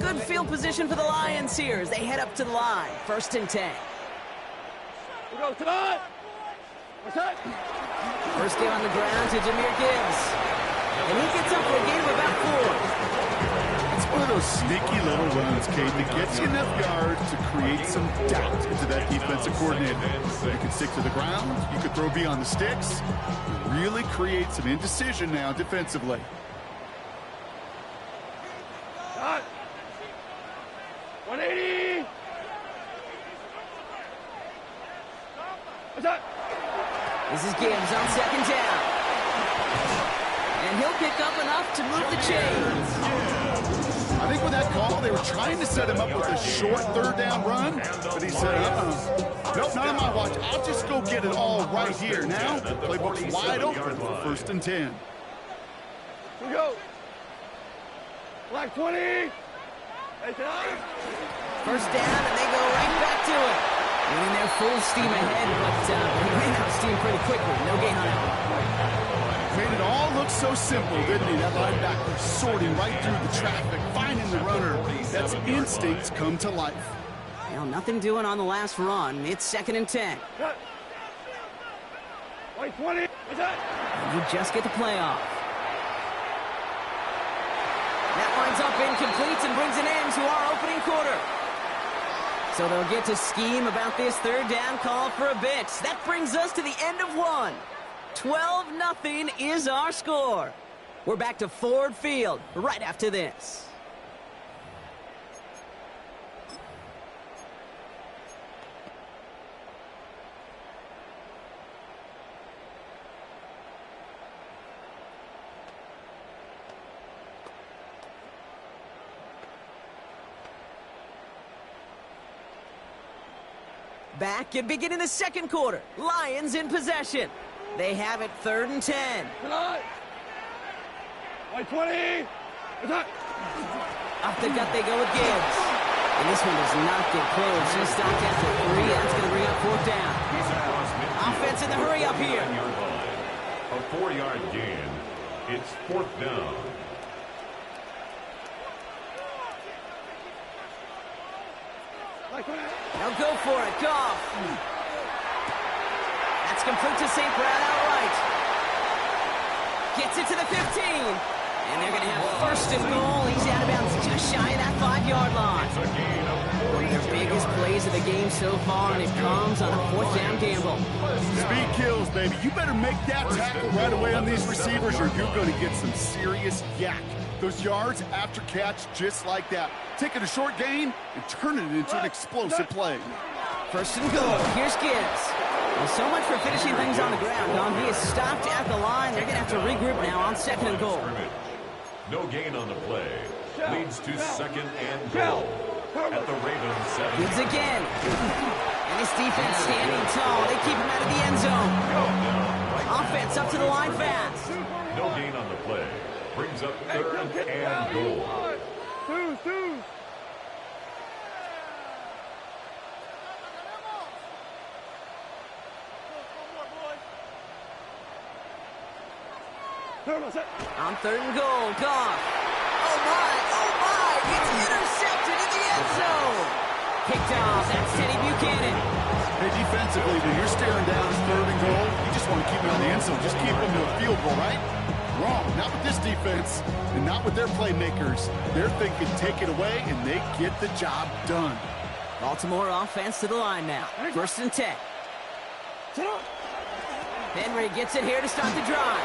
Good field position for the Lions here as they head up to the line. 1st and 10. First game on the ground to Jahmyr Gibbs. And he gets up for a gain of about 4. It's one of those sneaky little runs, Kate, that gets you enough yards to create some doubt into that defensive coordinator. You can stick to the ground. You could throw beyond the sticks. Really create some indecision now defensively. 180. What's up? This is Gibbs on 2nd down. And he'll pick up enough to move the chains. I think with that call, they were trying to set him up with a short 3rd down run, but he said, nope, not on my watch. I'll just go get it all right here. Now, the playbook's wide open for 1st and 10. Here we go. Black 20. First down, and they they go right back to it. Winning their full steam ahead, but they ran out of steam pretty quickly. No gain on that one. Made it all look so simple, didn't he? That linebacker sorting right through the traffic, finding the runner. That's instincts come to life. Well, nothing doing on the last run. It's 2nd and 10. White 20. You just get the play off. That winds up incomplete and brings an end to our opening quarter. So they'll get to scheme about this 3rd down call for a bit. That brings us to the end of one. 12-0 is our score. We're back to Ford Field right after this. Back and beginning the 2nd quarter. Lions in possession. They have it 3rd and 10. White 20. Off the gut they go with Gibbs. And this one does not get close. He's stopped after 3. That's going to bring up 4th down. Offense in the hurry up here. A 4-yard gain. It's 4th down. Now go for it. Goff. That's complete to St. Brown outright. Gets it to the 15. And they're going to have 1st and goal. He's out of bounds just shy of that 5-yard line. One of their biggest plays of the game so far, and it comes on a 4th down gamble. Speed kills, baby. You better make that tackle right away on these receivers or you're going to get some serious yak. Those yards after catch just like that. Taking a short gain and turning it into an explosive play. 1st and goal. Here's Gibbs. Well, so much for finishing things on the ground, Don. He is stopped at the line. They're going to have to regroup now on 2nd and goal. No gain on the play. Leads to 2nd and goal. At the Ravens 7. Gibbs again. And this defense standing tall. They keep him out of the end zone. Offense up to the line fast. No gain on the play. Brings up 3rd and goal. Two. On 3rd and goal, Goff. Oh my, it's intercepted in the end zone. Picked off, that's Teddy Buchanan. Hey, defensively, when you're staring down 3rd and goal, you just want to keep it on the end zone. Just keep them to a field goal, right? Wrong, not with this defense, and not with their playmakers. They're thinking take it away, and they get the job done. Baltimore offense to the line now. 1st and 10. Henry gets it here to start the drive.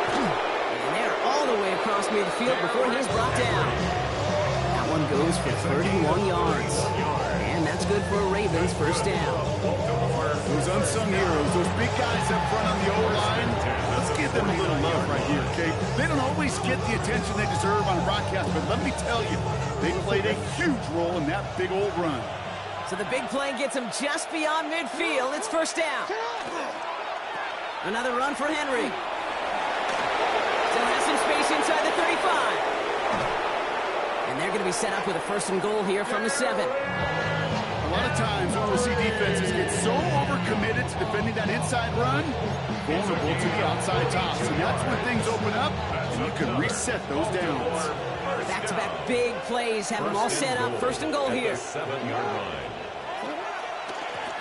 And they're all the way across midfield before he's brought down. That one goes for 31 yards. And that's good for a Ravens 1st down. Those unsung heroes, those big guys up front on the O-line, let's give them a little love right here, okay? They don't always get the attention they deserve on a broadcast, but let me tell you, they played a huge role in that big old run. So the big play gets him just beyond midfield. It's 1st down. Another run for Henry. Still has some space inside the 35. And they're going to be set up with a 1st and goal here from the 7. A lot of times when we'll see defenses get so overcommitted to defending that inside run, vulnerable to the outside tops. And that's when things open up, and you can reset those downs. Back-to-back big plays have them all set up. 1st and goal here. 7-yard line.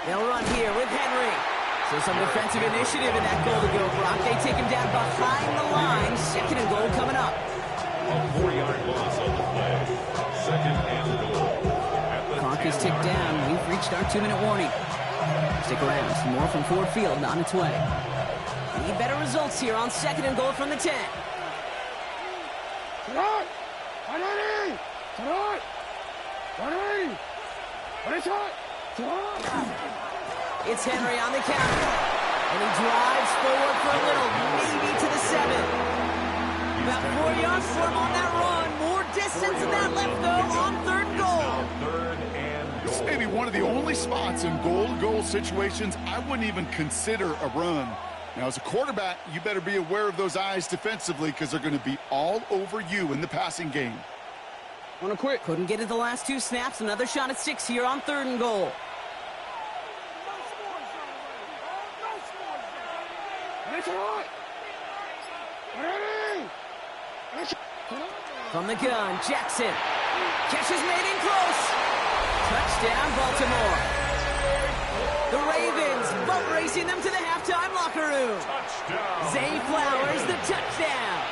They'll run here with Henry. So some defensive initiative in that goal to go, Brock. They take him down behind the line. 2nd and goal coming up. A 4-yard loss on the play. 2nd and goal. Clock is ticked down. We've reached our 2-minute warning. Stick around. Some more from Ford Field on its way. We need better results here on 2nd and goal from the 10. It's Henry on the counter. And he drives forward for a little, maybe to the 7. About 4 yards for him on that run. More distance than that left, though, on 3rd goal. 3rd and goal. This may be one of the only spots in goal-to-goal situations I wouldn't even consider a run. Now, as a quarterback, you better be aware of those eyes defensively because they're going to be all over you in the passing game. On a quick. Couldn't get it the last 2 snaps. Another shot at 6 here on 3rd and goal. From the gun, Jackson. Catch is made in close. Touchdown, Baltimore. The Ravens boat racing them to the halftime locker room. Touchdown. Zay Flowers, the touchdown.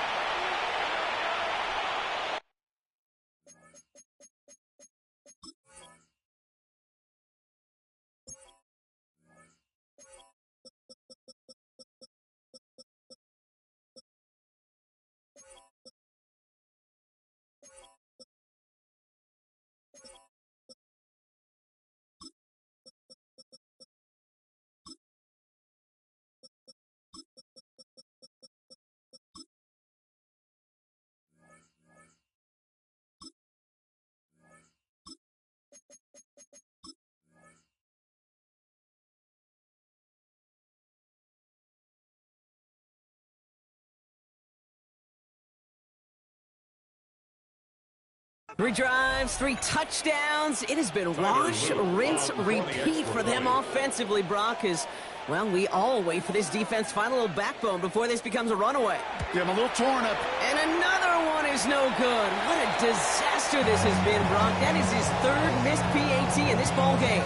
Three drives, 3 touchdowns. It has been wash, rinse, repeat for them offensively, Brock, as, well, we all wait for this defense to find a little backbone before this becomes a runaway. Yeah, I'm a little torn up. And another one is no good. What a disaster this has been, Brock. That is his 3rd missed PAT in this ball game.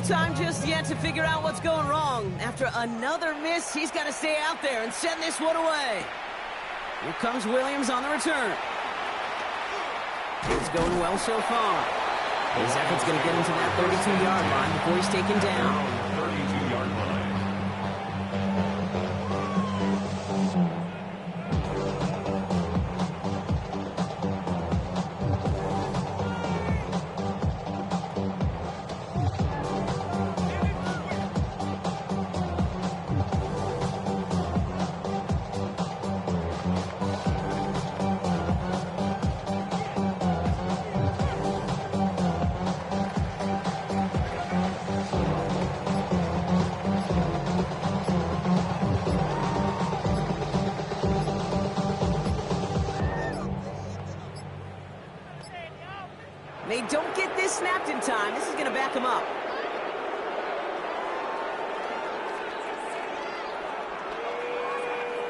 Time just yet to figure out what's going wrong. After another miss, he's got to stay out there and send this one away. Here comes Williams on the return. It's going well so far. His effort's going to get him to that 32-yard line before he's taken down. 32-yard line. They don't get this snapped in time. This is going to back them up.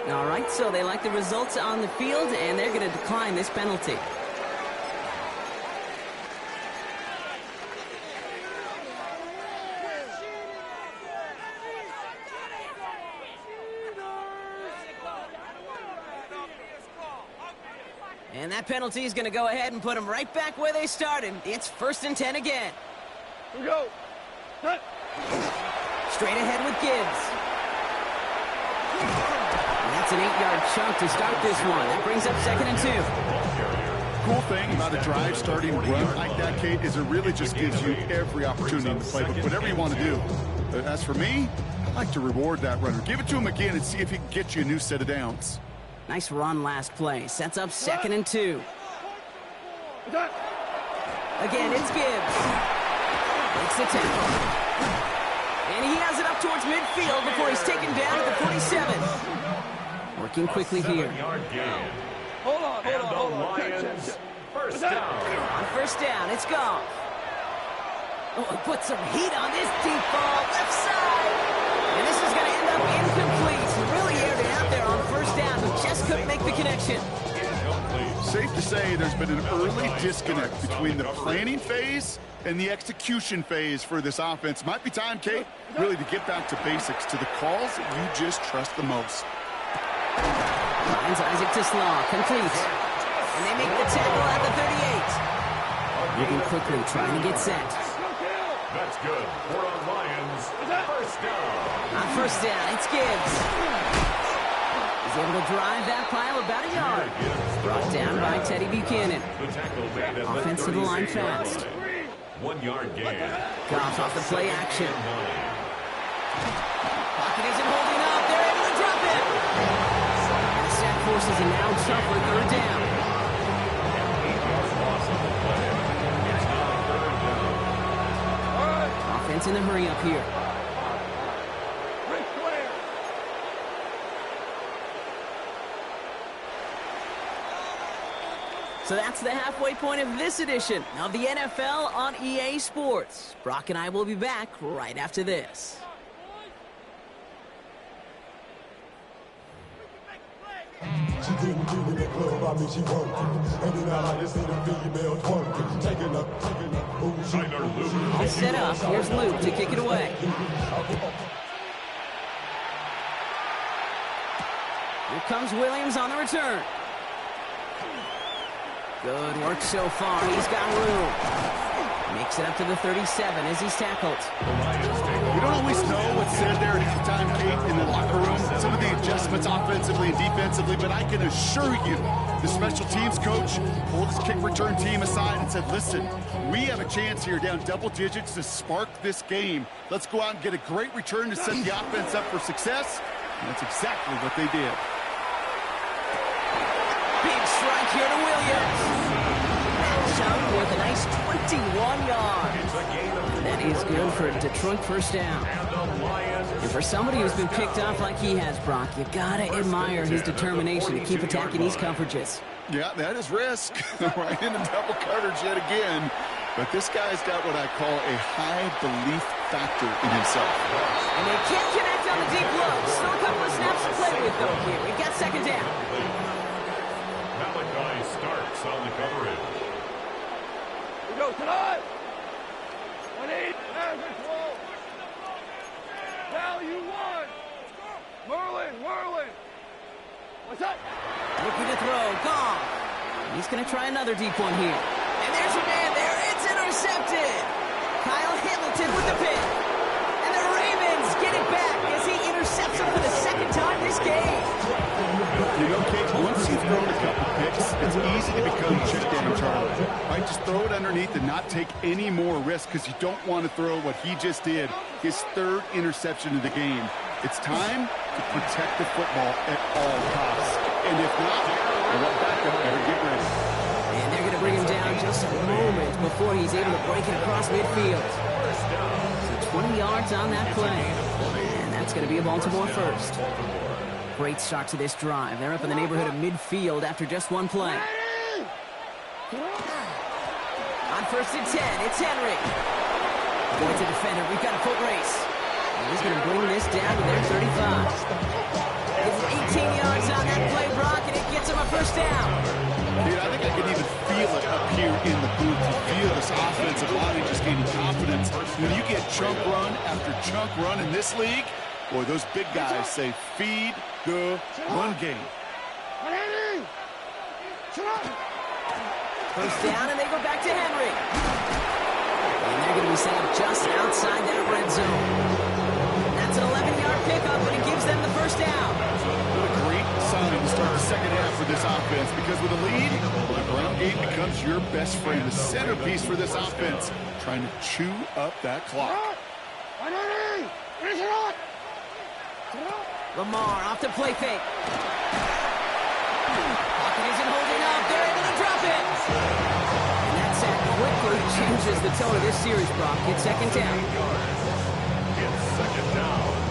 All right, so they like the results on the field, and they're going to decline this penalty. And that penalty is going to go ahead and put them right back where they started. It's 1st and 10 again. Here we go. Cut. Straight ahead with Gibbs. And that's an 8-yard chunk to start this one. That brings up 2nd and 2. Cool thing about a drive starting run like that, Kate, is it really just gives you every opportunity in the playbook, whatever you want to do. But as for me, I like to reward that runner. Give it to him again and see if he can get you a new set of downs. Nice run last play. Sets up 2nd and 2. Again, it's Gibbs. Makes the tackle. And he has it up towards midfield before he's taken down at the 47. Working quickly here. Hold on. Lions, first down. On 1st down, it's Goff. Oh, put some heat on this deep ball. Left side. And this is going to end up incomplete. Really aired it out there on 1st down, but just couldn't make the connection. Safe to say there's been an early disconnect between the planning phase and the execution phase for this offense. Might be time, Kate, really to get back to basics, to the calls that you just trust the most. Finds Isaac to Slaw, complete. And they make the tackle at the 38. Moving quickly, trying to get set. That's good. We're on Lions. First down. On 1st down, it's Gibbs. He's able to drive that pile about a yard. Brought down by Teddy Buchanan. Offense to the line fast. 1 yard gain. Goff off the play action. Pocket isn't holding up. They're able to drop it. The sack forces a now tougher 3rd down. Offense in the hurry up here. So that's the halfway point of this edition of the NFL on EA Sports. Brock and I will be back right after this. She didn't get in the club, I mean she worked. Every night I just see the female twerking. Taking up, All set up, here's Luke to kick it away. Here comes Williams on the return. Good work so far. He's got room. Makes it up to the 37 as he's tackled. We don't always know what's said there at the time, Kate, in the locker room. Some of the adjustments offensively and defensively, but I can assure you the special teams coach pulled his kick return team aside and said, listen, we have a chance here down double digits to spark this game. Let's go out and get a great return to set the offense up for success. And that's exactly what they did. Big strike here to Williams. Matchup with a nice 21 yards. That is good for a Detroit 1st down. And for somebody who's been picked off like he has, Brock, you gotta admire his determination to keep attacking these coverages. Yeah, that is risk. Right in the double coverage yet again. But this guy's got what I call a high belief factor in himself. And they can't connect on the deep low. Still a couple of snaps to play with, though, here. We've got 2nd down. Malachi starts on the coverage. We go tonight. 1-8. Value 1. Merlin. What's up? Looking to throw. Gone. He's going to try another deep one here. And there's your man there. It's intercepted. Kyle Hamilton with the pick. And the Ravens get it back as he intercepts him for the 2nd time this game. You know, Kate, once you've thrown a couple picks, it's easy to become check down Charlie. Right? Just throw it underneath and not take any more risk because you don't want to throw what he just did, his 3rd interception of the game. It's time to protect the football at all costs. And if not, that backup better get ready. And they're going to bring him down just a moment before he's able to break it across midfield. So 20 yards on that play. And that's going to be a Baltimore 1st. Great start to this drive. They're up in the neighborhood of midfield after just one play. On 1st and 10, it's Henry. Going to defender. We've got a foot race. And he's going to bring this down to their 35. It's 18 yards on that play, Brock, and it gets him a 1st down. Dude, I think I can even feel it up here in the booth. You feel this offensive line just gaining confidence. When you get chunk run after chunk run in this league, boy, those big guys say feed the run game. 1st down, and they go back to Henry. And they're going to be set up just outside that red zone. And that's an 11-yard pickup, but it gives them the 1st down. What a great sign to start the 2nd half for this offense, because with a lead, the ground game becomes your best friend, the centerpiece for this offense, trying to chew up that clock. Lamar off the play fake. Pocket isn't holding up. They're able to drop it. And that sack quickly changes the tone of this series, Brock. It's 2nd down. It's 2nd down.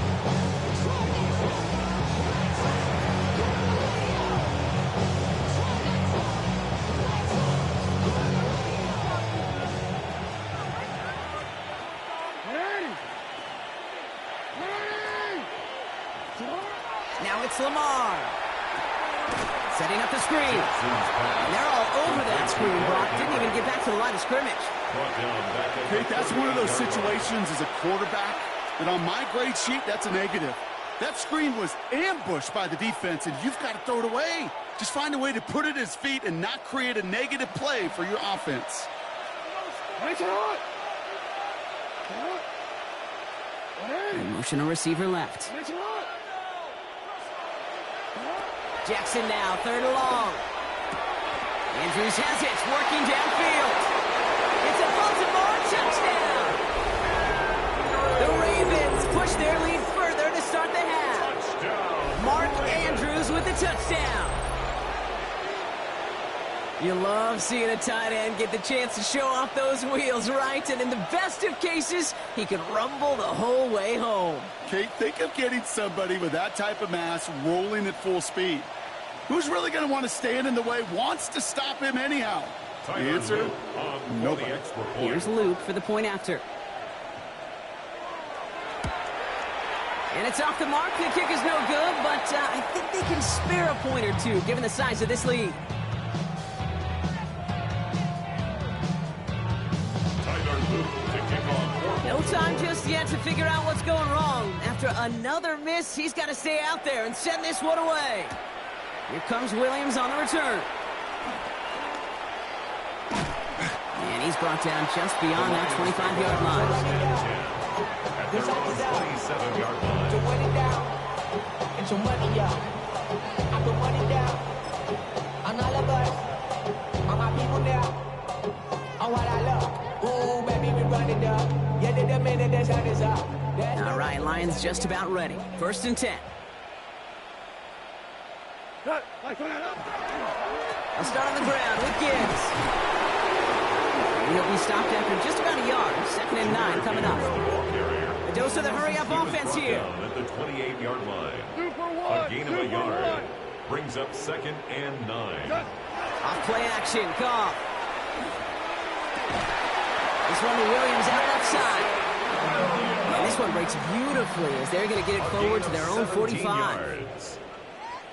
Now it's Lamar. Setting up the screen. And they're all over that screen, Brock. Didn't even get back to the line of scrimmage. Kate, that's one of those situations as a quarterback that on my grade sheet, that's a negative. That screen was ambushed by the defense, and you've got to throw it away. Just find a way to put it at his feet and not create a negative play for your offense. And motion a receiver left. Jackson now, third and long. Andrews has it, working downfield. It's a Baltimore touchdown. The Ravens push their lead further to start the half. Mark Andrews with the touchdown. You love seeing a tight end get the chance to show off those wheels, right? And in the best of cases, he can rumble the whole way home. Kate, think of getting somebody with that type of mass rolling at full speed. Who's really going to want to stand in the way, wants to stop him anyhow? The answer, nobody. Here's Luke for the point after. And it's off the mark. The kick is no good, but I think they can spare a point or two, given the size of this lead. No time just yet to figure out what's going wrong. After another miss, he's got to stay out there and send this one away. Here comes Williams on the return. And he's brought down just beyond that 25-yard line. At their 27-yard line. To win it down, get your money up. I put money down on all of us, on my people now, on what I love. Ooh, baby, we run it up. Yeah, the minute the sun is up. All right, Lions just about ready. 1st and 10. I'll start on the ground with Gibbs. He'll be stopped after just about a yard. 2nd and 9 coming up. A dose of the hurry-up offense here. At the 28-yard line. A gain of a yard. Brings up 2nd and 9. Off play action, call. This one to Williams out left side. And this one breaks beautifully as they're going to get it forward to their own 45. Yards.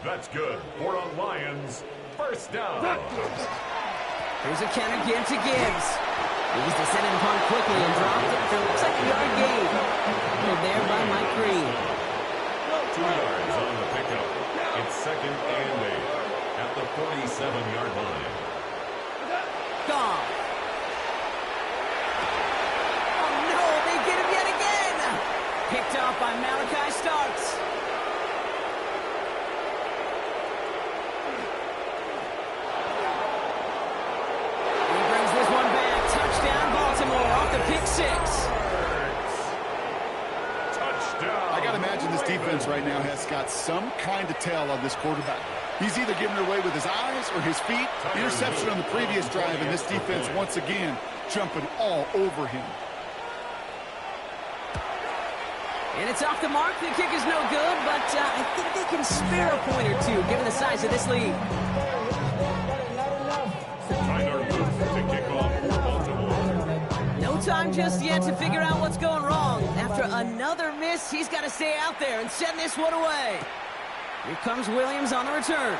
That's good for the Lions. 1st down. Here's a counter give to Gibbs. He's descended upon quickly and dropped it for looks like a yard gain. Pulled there by Mike Green. 2 yards on the pickup. It's 2nd and 8 at the 47-yard line. Gone. Oh no, they get him yet again. Picked off by Malachi Starks. Pick 6. Touchdown. I got to imagine this defense right now has got some kind of tell on this quarterback. He's either giving it away with his eyes or his feet. Interception on the previous drive, and this defense once again jumping all over him. And it's off the mark. The kick is no good, but I think they can spare a point or two, given the size of this lead. Tyler Luke to kick off for Baltimore. No time just yet to figure out what's going wrong. After another miss, he's got to stay out there and send this one away. Here comes Williams on the return.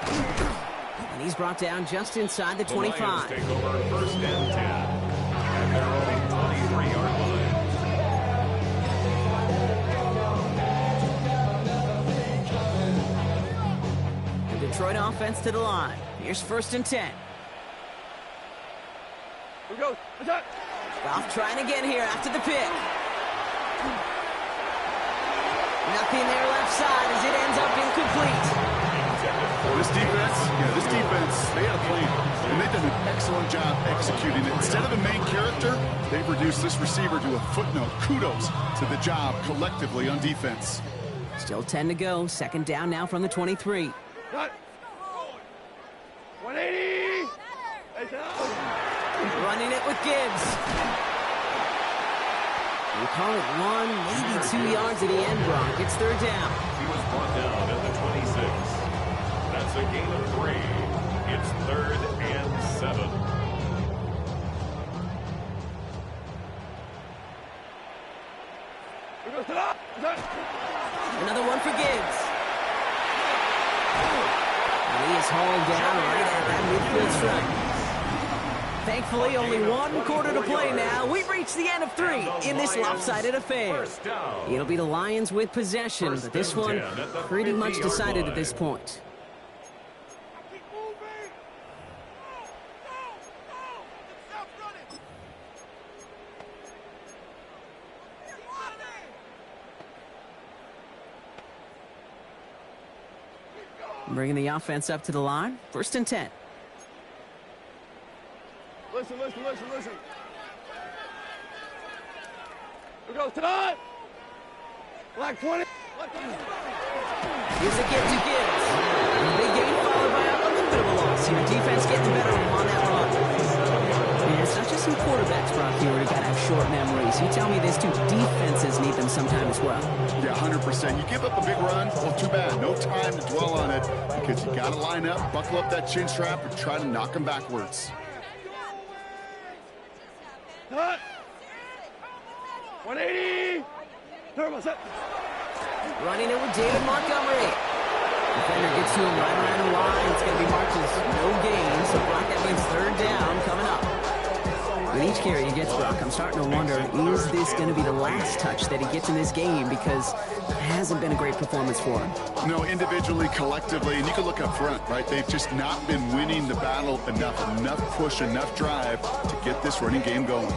And he's brought down just inside the 25. The Lions take over 1st and 10 at their own 23-yard line. The Detroit offense to the line. Here's 1st and 10. Here we go. Attack. Goff trying again here after the pick. Nothing there left side as it ends up incomplete. This defense, they had a plan, and they've done an excellent job executing it. Instead of the main character, they've reduced this receiver to a footnote. Kudos to the job collectively on defense. Still 10 to go. 2nd down now from the 23. Cut. 180. Running it with Gibbs. We call it 1, maybe 2 yards at the end, Brock. It's 3rd down. He was brought down at the 26. That's a gain of 3. It's 3rd and 7. Another one for Gibbs. And he is hauled down right at that midfield stripe. Thankfully, only 1 quarter to play now. We've reached the end of 3 in this lopsided affair. It'll be the Lions with possession, but this one pretty much decided at this point. Bringing the offense up to the line. 1st and 10. Listen. Here goes tonight. Black 20. Here's a get to Gibbs. Big game followed by a little bit of a loss. Your defense getting the better of him on that run. And it's not just some quarterbacks, Brock, here who got to have short memories. You tell me these two defenses need them sometime as well. Yeah, 100%. You give up a big run, well, too bad. No time to dwell on it because you got to line up, buckle up that chin strap, and try to knock them backwards. Cut. 180. Turbo set. Running it with David Montgomery. Defender gets to him right around the line. It's going to be March's no gain, so Brock, that means 3rd down coming up. With each carry he gets, Brock, I'm starting to wonder, is this going to be the last touch that he gets in this game? Because it hasn't been a great performance for him. No, individually, collectively, and you can look up front, right? They've just not been winning the battle enough push, enough drive to get this running game going.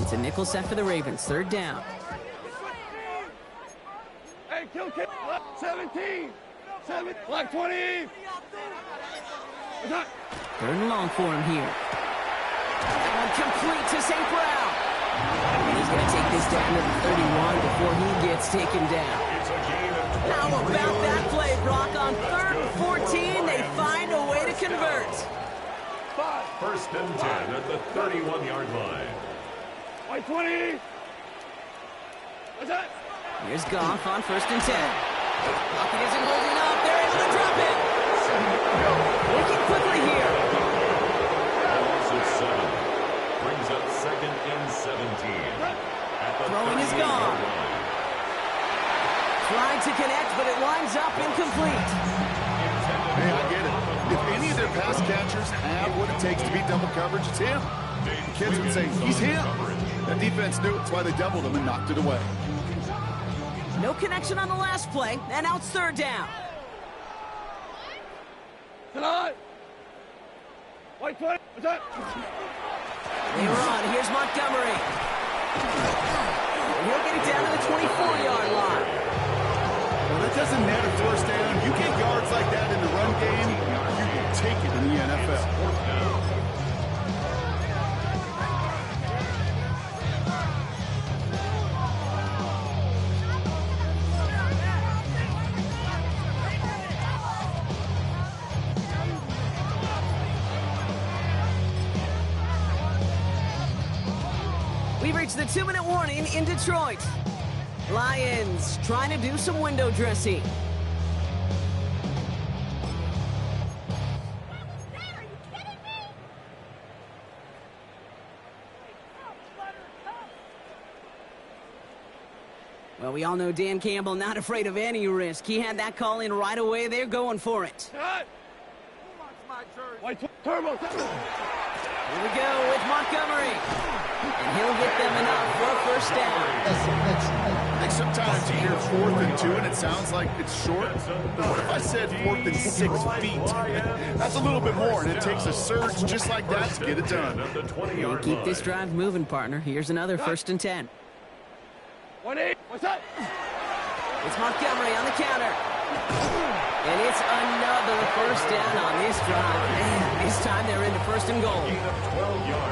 It's a nickel set for the Ravens. 3rd down. Hey, kill. 17. 7. Black 20. 3rd and long for him here. And complete to St. Brown. And he's going to take this down to the 31 before he gets taken down. How about that play, Brock? On 3rd and 14, they find a way to convert. 1st and 10 at the 31-yard line. White 20. What's that? Here's Goff on 1st and 10. Lockett isn't holding up. They're able to drop it. Working quickly here. Loss of 7. Brings up 2nd and 17. Throwing is gone. Tried to connect, but it winds up incomplete. Hey, I get it. If any of their pass catchers have what it takes to beat double coverage, it's him. The kids would say, he's him. That defense knew it. That's why they doubled him and knocked it away. No connection on the last play, and now it's 3rd down. Tonight. White 20. What's that? They were on. Here's Montgomery. He'll get it down to the 24-yard line. Well, that doesn't net a 1st down. You get yards like that in the run game, you can take it in the NFL. We've reached the 2-minute warning in Detroit. Lions trying to do some window dressing. Well, we all know Dan Campbell not afraid of any risk. He had that call in right away. They're going for it. White turbo. Here we go with Montgomery. And he'll get them enough for a 1st down. I think sometimes you hear 4th and 2 and it sounds like it's short. But what if I said 4th and 6 feet? That's a little bit more, and it takes a surge just like that to get it done. We'll keep this drive moving, partner. Here's another 1st and 10. 1-8. What's that? It's Montgomery on the counter. And it's another 1st down on this drive. Man, this time they're into 1st and goal.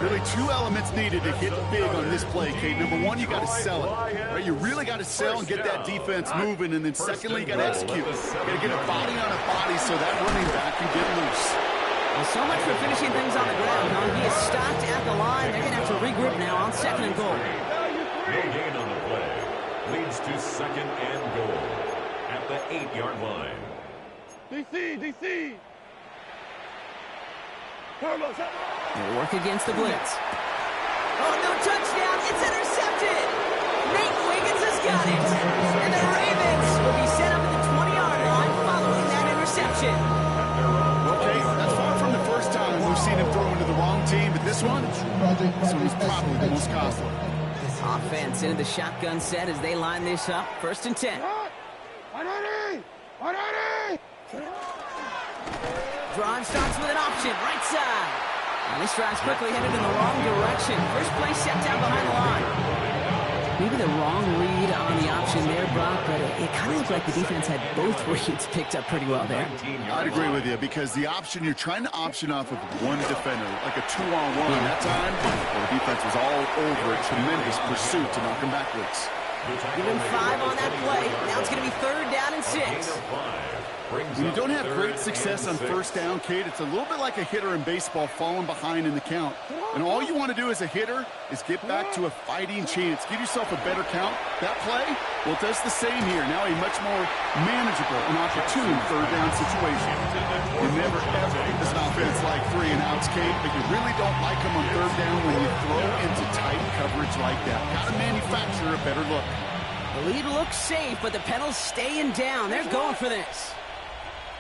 Really 2 elements needed to hit big on this play, Kate. Number 1, you got to sell it. Right? You really got to sell and get that defense moving. And then secondly, you got to execute. You got to get a body on a body so that running back can get loose. Well, so much for finishing things on the ground, huh? He is stopped at the line. They're going to have to regroup now on 2nd and goal. No gain on the play. Leads to 2nd and goal at the 8-yard line. DC. Turbo. They'll work against the blitz. Oh, no touchdown. It's intercepted. Nate Wiggins has got it. And the Ravens will be set up at the 20-yard line following that interception. Okay, that's far from the first time we've seen him throw into the wrong team, but this one was probably the most costly. Offense into the shotgun set as they line this up. 1st and 10. 180. Drive starts with an option, right side. And this drive's quickly headed in the wrong direction. First play set down behind the line. Maybe the wrong read on the option there, Brock, but it kind of looked like the defense had both reads picked up pretty well there. I'd agree with you because the option, you're trying to option off of one defender, like a 2-on-1. That time, well, the defense was all over it. Tremendous pursuit to knock him backwards. Give him 5 on that play. Now it's going to be 3rd down and 6. When you don't have great success on first down, Kate, it's a little bit like a hitter in baseball falling behind in the count. And all you want to do as a hitter is get back to a fighting chance. Give yourself a better count. That play, well, it does the same here. Now a much more manageable and opportune 3rd down situation. You never, ever get this offense like 3 and outs, Kate, but you really don't like them on 3rd down when you throw into tight coverage like that. Got to manufacture a better look. The lead looks safe, but the Penals staying down. They're going for this.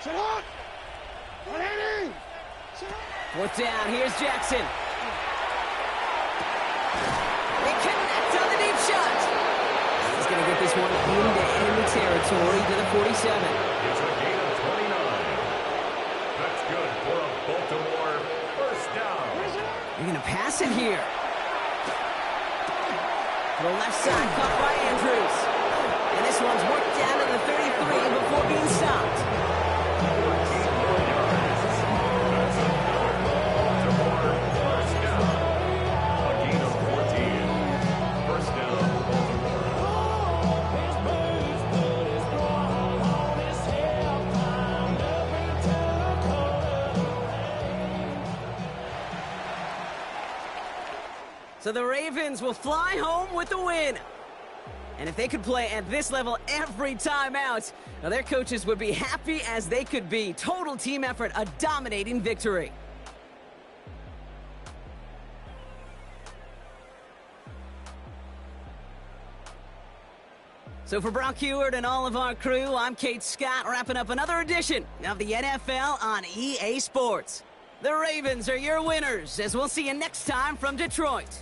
4th down, here's Jackson. They connect on the deep shot. He's going to get this one into enemy territory to the 47. It's a gain of 29. That's good for a Baltimore 1st down. They're going to pass it here. To the left side, caught by Andrews. And this one's worked down to the 33 before being stopped. So the Ravens will fly home with the win. And if they could play at this level every time out, now their coaches would be happy as they could be. Total team effort, a dominating victory. So for Brock Huard and all of our crew, I'm Kate Scott, wrapping up another edition of the NFL on EA Sports. The Ravens are your winners, as we'll see you next time from Detroit.